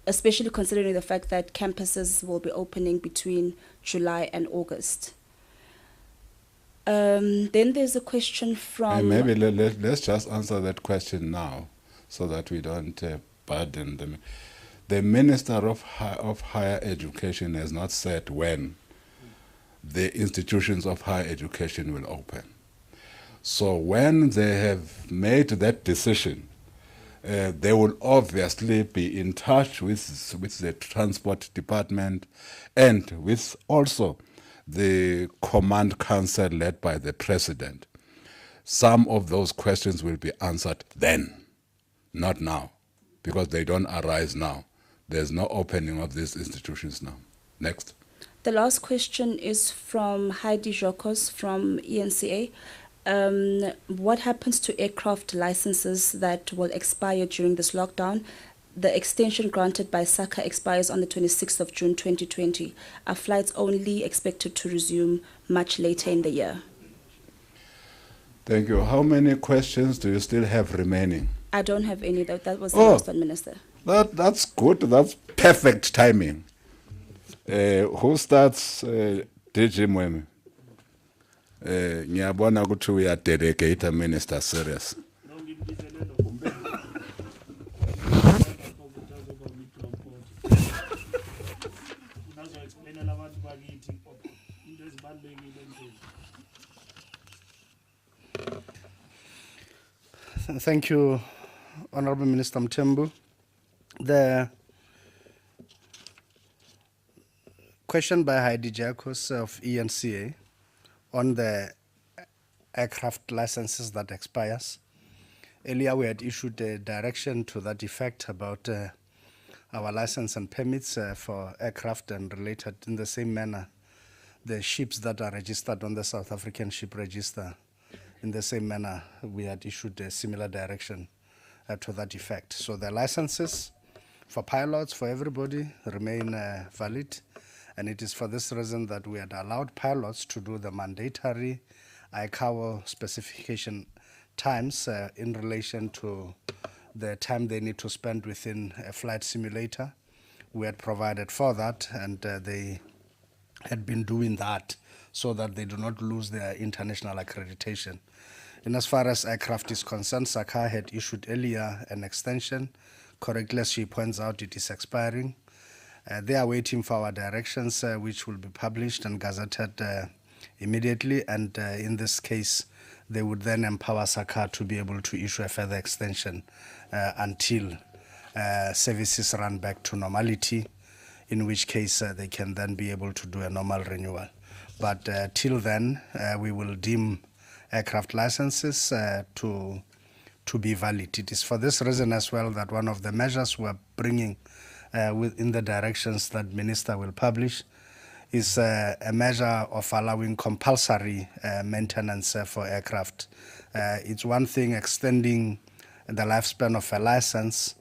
Especially considering the fact that campuses will be opening between July and August. Then there's a question from... Maybe let's just answer that question now so that we don't burden them. The Minister of Higher Education has not said when the institutions of higher education will open. So when they have made that decision, they will obviously be in touch with the Transport Department and with also the Command Council led by the President. Some of those questions will be answered then, not now, because they don't arise now. There's no opening of these institutions now. Next. The last question is from Heidi Jokos from ENCA. What happens to aircraft licenses that will expire during this lockdown? The extension granted by SACA expires on the 26th of June 2020. Are flights only expected to resume much later in the year? Thank you. How many questions do you still have remaining? I don't have any. That was the last one, Minister. That's good. That's perfect timing. Who starts? DG Mwemi. Ngiyabona ukuthi uya delegate Minister serious. Thank you, Honorable Minister Mthembu. The question by Heidi Jacobs of ENCA on the aircraft licenses that expires. Earlier we had issued a direction to that effect about our license and permits for aircraft and related in the same manner. The ships that are registered on the South African Ship Register, in the same manner, we had issued a similar direction to that effect. So the licenses for pilots, for everybody, remain valid. And it is for this reason that we had allowed pilots to do the mandatory ICAO specification times in relation to the time they need to spend within a flight simulator. We had provided for that, and they had been doing that so that they do not lose their international accreditation. And as far as aircraft is concerned, SACA had issued earlier an extension. Correctly, as she points out, it is expiring. They are waiting for our directions, which will be published and gazetted immediately. And in this case, they would then empower SACA to be able to issue a further extension until services run back to normality, in which case they can then be able to do a normal renewal. But till then, we will deem aircraft licenses to be valid. It is for this reason as well that one of the measures we're bringing within the directions that Minister will publish is a measure of allowing compulsory maintenance for aircraft. It's one thing extending the lifespan of a license,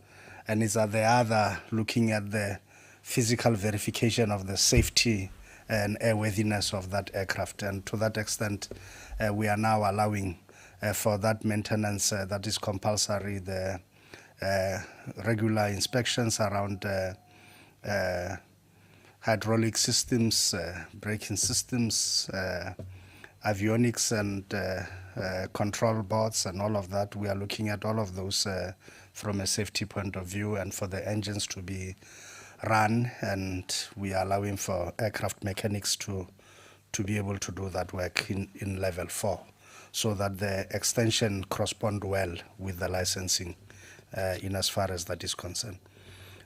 and it's the other looking at the physical verification of the safety and airworthiness of that aircraft. And to that extent, we are now allowing for that maintenance that is compulsory, the regular inspections around hydraulic systems, braking systems, avionics and control boards and all of that. We are looking at all of those from a safety point of view, and for the engines to be run, and we are allowing for aircraft mechanics to be able to do that work in level 4, so that the extension correspond well with the licensing in as far as that is concerned.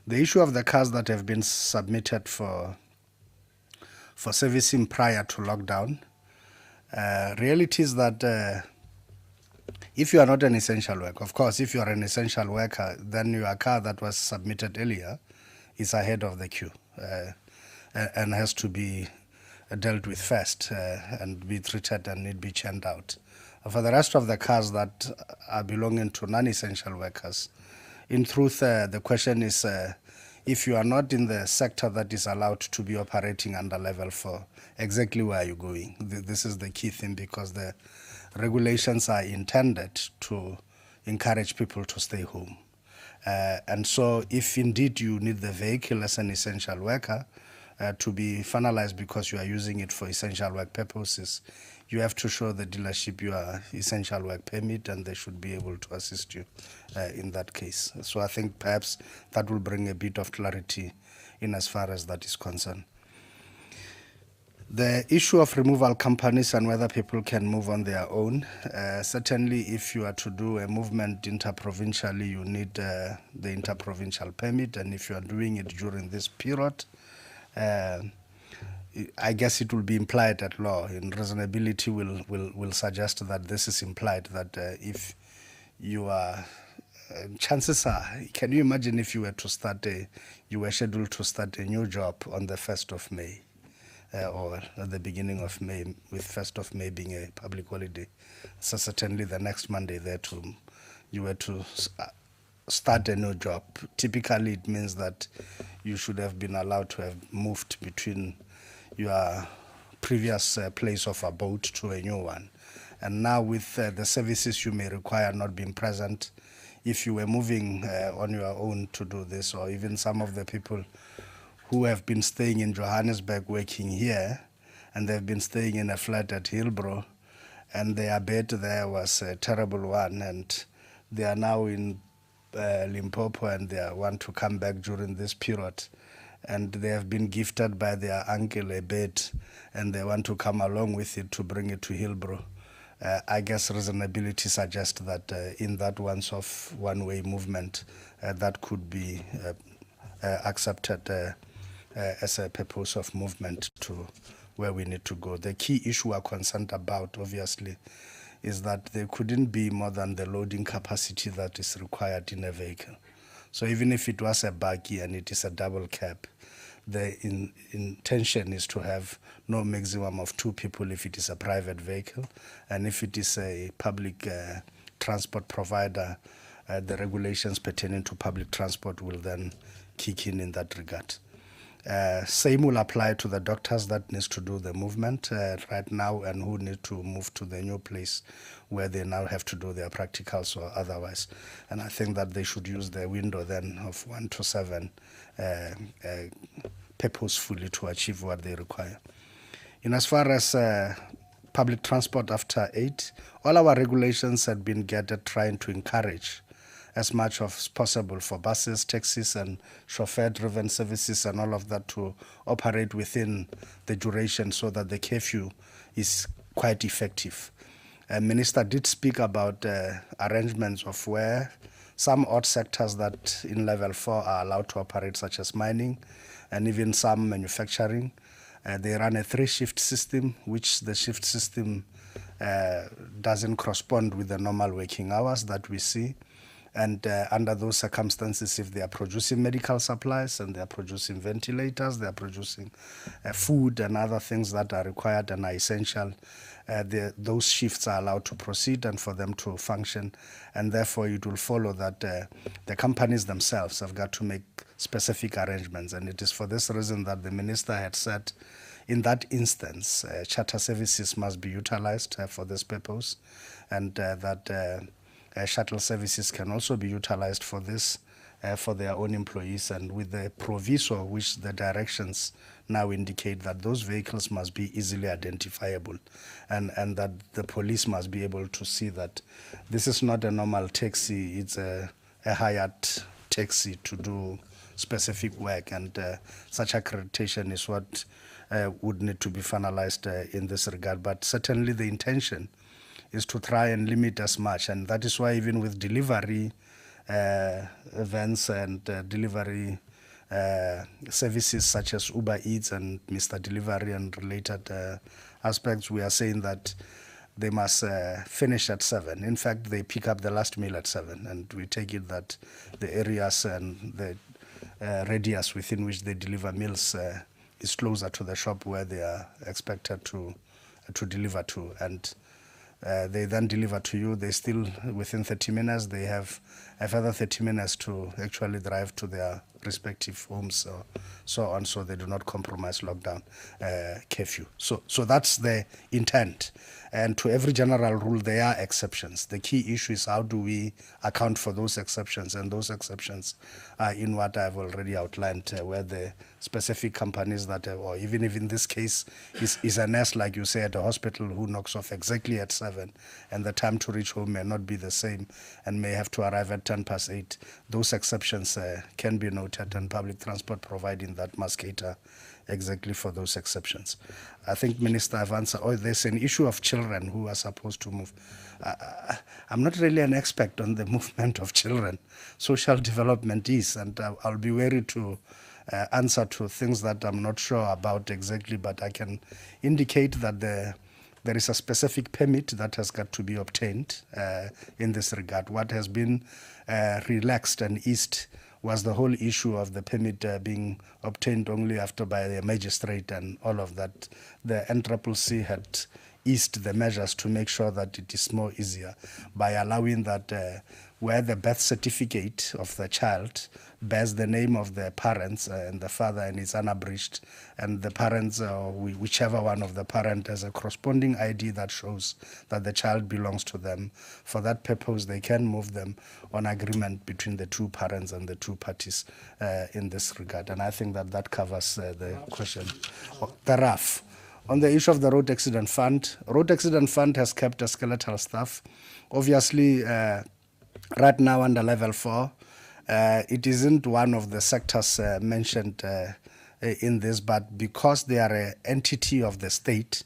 The issue of the cars that have been submitted for servicing prior to lockdown, reality is that if you are not an essential worker, of course, if you are an essential worker, then your car that was submitted earlier is ahead of the queue and has to be dealt with first and be treated and need be churned out. For the rest of the cars that are belonging to non-essential workers, in truth, the question is, if you are not in the sector that is allowed to be operating under level 4, exactly where are you going? This is the key thing, because the regulations are intended to encourage people to stay home. And so if indeed you need the vehicle as an essential worker to be finalized because you are using it for essential work purposes, you have to show the dealership your essential work permit, and they should be able to assist you in that case. So I think perhaps that will bring a bit of clarity in as far as that is concerned. The issue of removal companies and whether people can move on their own, certainly if you are to do a movement interprovincially, you need the interprovincial permit, and if you are doing it during this period, I guess it will be implied at law. In reasonability will suggest that this is implied, that if you are, chances are, can you imagine if you were to start you were scheduled to start a new job on the 1st of May, or at the beginning of May, with 1st of May being a public holiday. So certainly the next Monday you were to start a new job. Typically it means that you should have been allowed to have moved between your previous place of abode to a new one. And now with the services you may require not being present, if you were moving on your own to do this, or even some of the people who have been staying in Johannesburg working here, and they've been staying in a flat at Hillbrow, and their bed there was a terrible one, and they are now in Limpopo, and they want to come back during this period, and they have been gifted by their uncle a bed, and they want to come along with it to bring it to Hillbrow. I guess reasonability suggests that in that once-off, one-way movement, that could be accepted as a purpose of movement to where we need to go. The key issue we're concerned about, obviously, is that there couldn't be more than the loading capacity that is required in a vehicle. So even if it was a buggy and it is a double cab, the intention is to have no maximum of 2 people if it is a private vehicle, and if it is a public transport provider, the regulations pertaining to public transport will then kick in that regard. Same will apply to the doctors that needs to do the movement right now, and who need to move to the new place where they now have to do their practicals or otherwise. And I think that they should use the window then of 1 to 7 purposefully to achieve what they require. In as far as public transport after 8, all our regulations had been gathered trying to encourage as much as possible for buses, taxis, and chauffeur-driven services and all of that to operate within the duration, so that the curfew is quite effective. Minister did speak about arrangements of where some odd sectors that in level 4 are allowed to operate, such as mining and even some manufacturing. They run a 3-shift system, which the shift system doesn't correspond with the normal working hours that we see. And under those circumstances, if they are producing medical supplies and they are producing ventilators, they are producing food and other things that are required and are essential, those shifts are allowed to proceed and for them to function. And therefore, it will follow that the companies themselves have got to make specific arrangements. And it is for this reason that the minister had said, in that instance, charter services must be utilized for this purpose, and that shuttle services can also be utilized for this, for their own employees, and with the proviso which the directions now indicate that those vehicles must be easily identifiable, and that the police must be able to see that this is not a normal taxi, it's a hired taxi to do specific work, and such accreditation is what would need to be finalized in this regard. But certainly the intention is to try and limit as much, and that is why even with delivery events and delivery services such as Uber Eats and Mr. Delivery and related aspects, we are saying that they must finish at 7. In fact, they pick up the last meal at 7, and we take it that the areas and the radius within which they deliver meals is closer to the shop where they are expected to deliver to. And They then deliver to you. They still, within 30 minutes, they have a further 30 minutes to actually drive to their respective homes or so on, so they do not compromise lockdown curfew. So that's the intent. And to every general rule, there are exceptions. The key issue is how do we account for those exceptions, and those exceptions are in what I've already outlined, where the specific companies that, or even if in this case, is a nurse, like you say, at a hospital who knocks off exactly at 7, and the time to reach home may not be the same and may have to arrive at 8:10. Those exceptions can be noted, and public transport providing that must cater exactly for those exceptions. I think, Minister, I've answered. Oh, there's an issue of children who are supposed to move. I'm not really an expert on the movement of children. Social development is, and I'll be wary to answer to things that I'm not sure about exactly, but I can indicate that there is a specific permit that has got to be obtained in this regard. What has been relaxed and eased was the whole issue of the permit being obtained only after by the magistrate and all of that. The NCCC had eased the measures to make sure that it is more easier by allowing that where the birth certificate of the child bears the name of the parents and the father, and is unabridged, and the parents, whichever one of the parent, has a corresponding ID that shows that the child belongs to them. For that purpose, they can move them on agreement between the two parents and the two parties in this regard. And I think that that covers the question. The RAF. On the issue of the Road Accident Fund has kept a skeletal staff. Obviously, right now under level 4, it isn't one of the sectors mentioned in this, but because they are an entity of the state,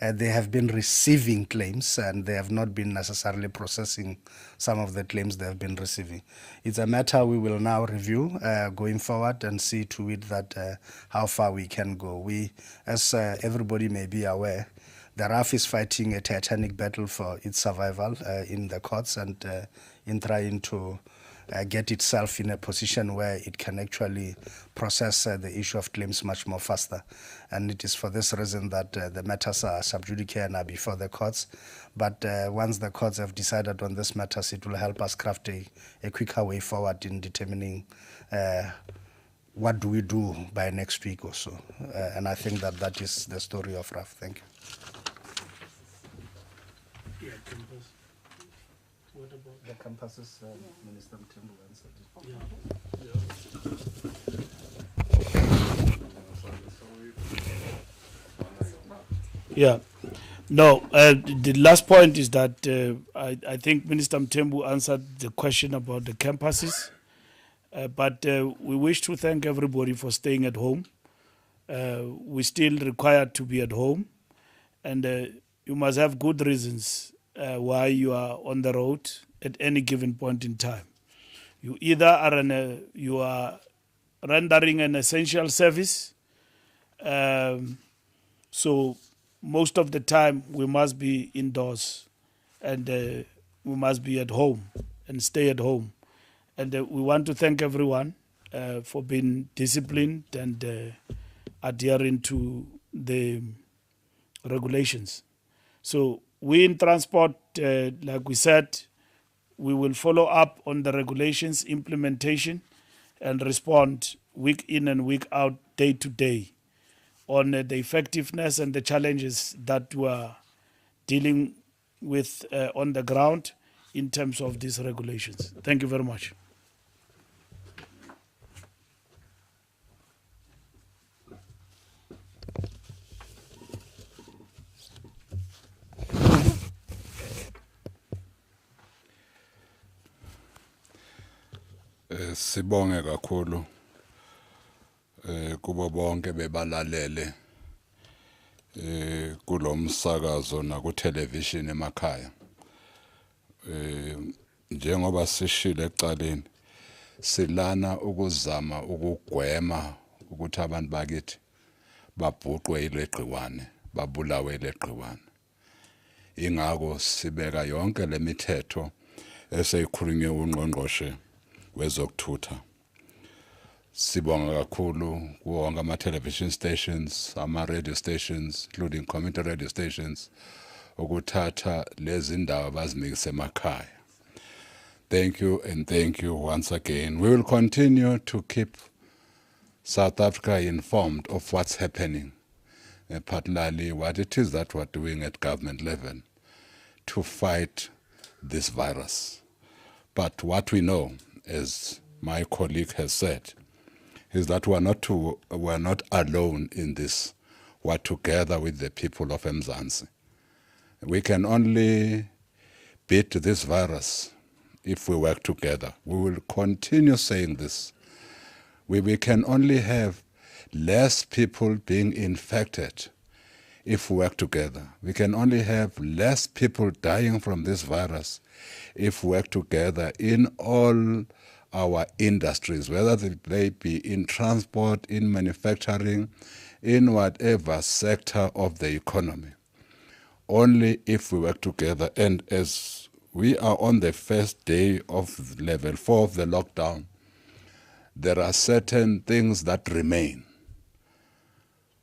they have been receiving claims, and they have not been necessarily processing some of the claims they have been receiving. It's a matter we will now review going forward and see to it that how far we can go. We, as everybody may be aware, the RAF is fighting a titanic battle for its survival in the courts and in trying to get itself in a position where it can actually process the issue of claims much more faster. And it is for this reason that the matters are sub judice and are before the courts. But once the courts have decided on this matters, it will help us craft a quicker way forward in determining what do we do by next week or so. And I think that that is the story of RAF. Thank you. Yeah, campus. What about The campuses, Minister Mthembu answered it. Yeah. No, the last point is that I think Minister Mthembu answered the question about the campuses. But we wish to thank everybody for staying at home. We still required to be at home. And you must have good reasons why you are on the road at any given point in time. You either are you are rendering an essential service. So most of the time we must be indoors, and we must be at home and stay at home. And we want to thank everyone for being disciplined and adhering to the regulations. So we in transport, like we said, we will follow up on the regulations implementation and respond week in and week out, day to day, on the effectiveness and the challenges that we are dealing with on the ground in terms of these regulations. Thank you very much. Sibonge kakhulu kubo bonke bebalalele kulomsakazo na ku television emakhaya. Njengoba sishile ecaleni silana ukuzama ukugwema ukuthi abantu bakithi babhuqwe ilegciwane, babulawe ilegciwane. Ingako sibeka yonke lemithetho eseyikhulunywe uNgqongqoshe wezokuthutha. Sibonga kakhulu kuwonke ama television stations, ama radio stations, including community radio stations, ukuthatha lezi ndawo bazinikise emakhaya. Thank you and thank you once again. We will continue to keep South Africa informed of what's happening, particularly what it is that we're doing at government level to fight this virus. But what we know, as my colleague has said, is that we're not alone in this. We're together with the people of Mzansi. We can only beat this virus if we work together. We will continue saying this. We can only have less people being infected if we work together. We can only have less people dying from this virus if we work together in all our industries, whether they be in transport, in manufacturing, in whatever sector of the economy. Only if we work together. And as we are on the first day of level 4 of the lockdown, there are certain things that remain.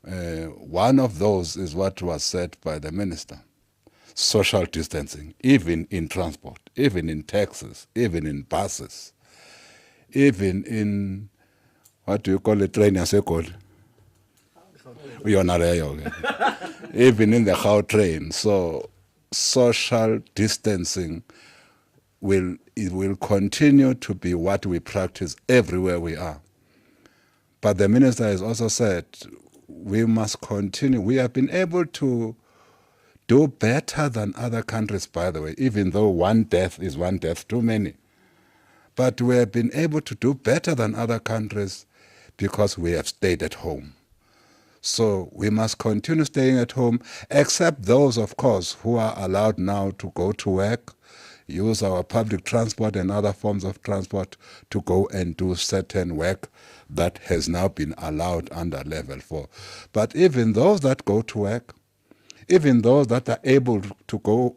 One of those is what was said by the minister: social distancing, even in transport, even in taxis, even in buses, even in, what do you call it, train yaseGoli? Even in the Gautrain. So social distancing will continue to be what we practice everywhere we are. But the minister has also said we must continue. We have been able to do better than other countries, by the way, even though one death is one death too many. But we have been able to do better than other countries because we have stayed at home. So we must continue staying at home, except those, of course, who are allowed now to go to work, use our public transport and other forms of transport to go and do certain work that has now been allowed under level 4. But even those that go to work, even those that are able to go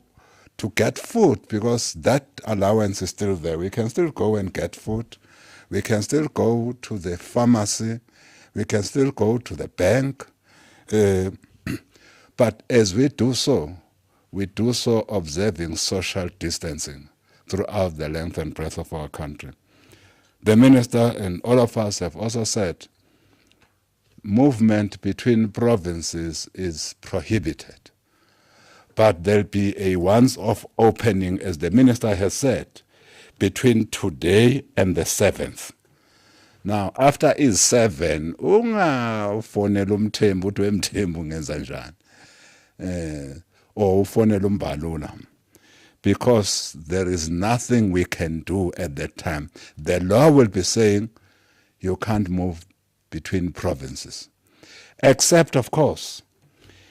to get food, because that allowance is still there. We can still go and get food. We can still go to the pharmacy. We can still go to the bank. But as we do so observing social distancing throughout the length and breadth of our country. The minister and all of us have also said movement between provinces is prohibited. But there'll be a once-off opening, as the minister has said, between today and the 7th. Now, after is 7, ungafonela umthembu uthi wemthembu ngenza njani. Or ufonela Mbalula. Because there is nothing we can do at that time. The law will be saying you can't move between provinces. Except, of course,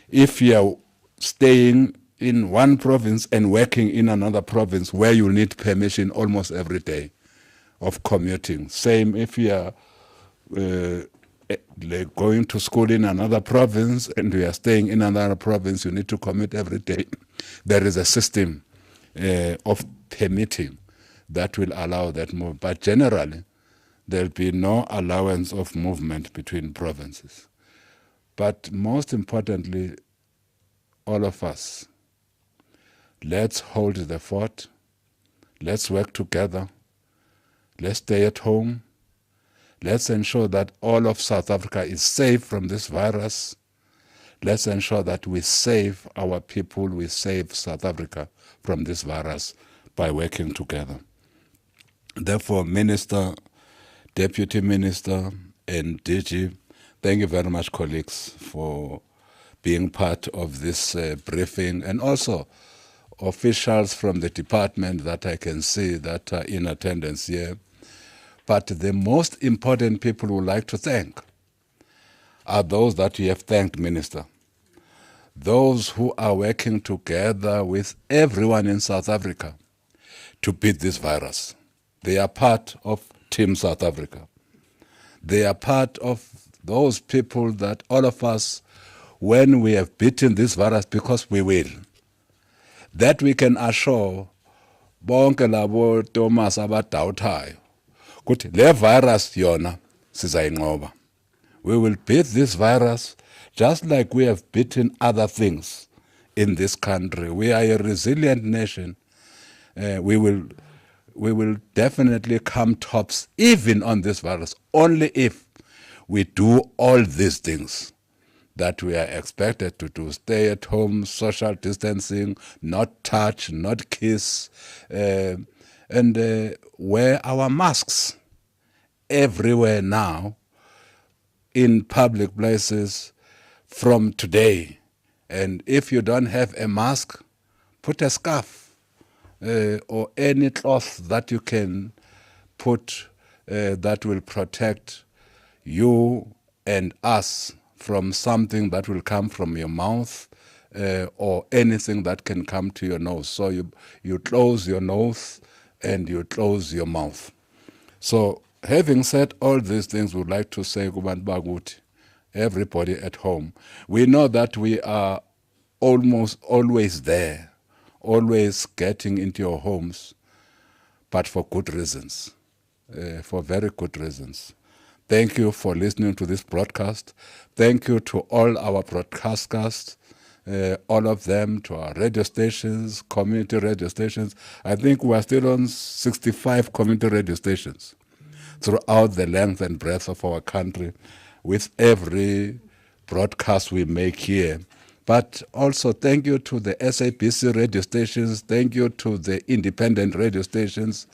if you're staying in one province and working in another province where you need permission almost every day of commuting. Same if you are going to school in another province and you are staying in another province, you need to commute every day. There is a system of permitting that will allow that move. But generally, there'll be no allowance of movement between provinces. But most importantly, all of us, let's hold the fort. Let's work together. Let's stay at home. Let's ensure that all of South Africa is safe from this virus. Let's ensure that we save our people, we save South Africa from this virus by working together. Therefore, Minister, Deputy Minister, and DG, thank you very much, colleagues, for being part of this briefing, and also officials from the department that I can see that are in attendance here. But the most important people we would like to thank are those that you have thanked, Minister. Those who are working together with everyone in South Africa to beat this virus. They are part of Team South Africa. They are part of those people that all of us, when we have beaten this virus, because we will, that we can assure bonke labo Thomas abadawuthayo ukuthi le virus yona sizayinqoba. We will beat this virus just like we have beaten other things in this country. We are a resilient nation. We will definitely come tops even on this virus, only if we do all these things that we are expected to do. Stay at home, social distancing, not touch, not kiss, and wear our masks everywhere now in public places from today. And if you don't have a mask, put a scarf or any cloth that you can put that will protect you and us from something that will come from your mouth or anything that can come to your nose. So you close your nose and you close your mouth. So having said all these things, we would like to say, kubantu bakuthi, everybody at home, we know that we are almost always there, always getting into your homes, but for good reasons, for very good reasons. Thank you for listening to this broadcast. Thank you to all our broadcasters, all of them, to our radio stations, community radio stations. I think we are still on 65 community radio stations throughout the length and breadth of our country with every broadcast we make here. But also thank you to the SABC radio stations, thank you to the independent radio stations,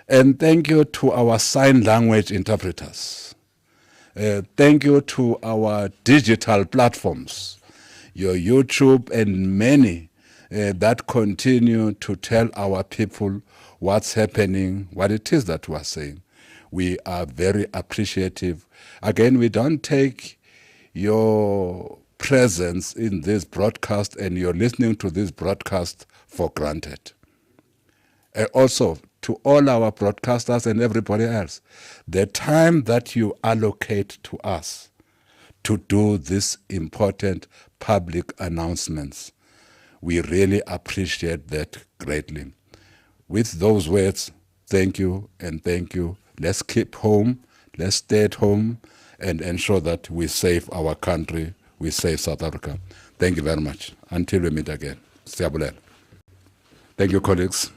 and thank you to our sign language interpreters. Thank you to our digital platforms, your YouTube and many that continue to tell our people what's happening, what it is that we're saying. We are very appreciative. Again, we don't take your presence in this broadcast and your listening to this broadcast for granted. Also, to all our broadcasters and everybody else, the time that you allocate to us to do these important public announcements, we really appreciate that greatly. With those words, thank you and thank you. Let's keep home, let's stay at home and ensure that we save our country, we save South Africa. Thank you very much. Until we meet again. Siyabulela. Thank you, colleagues.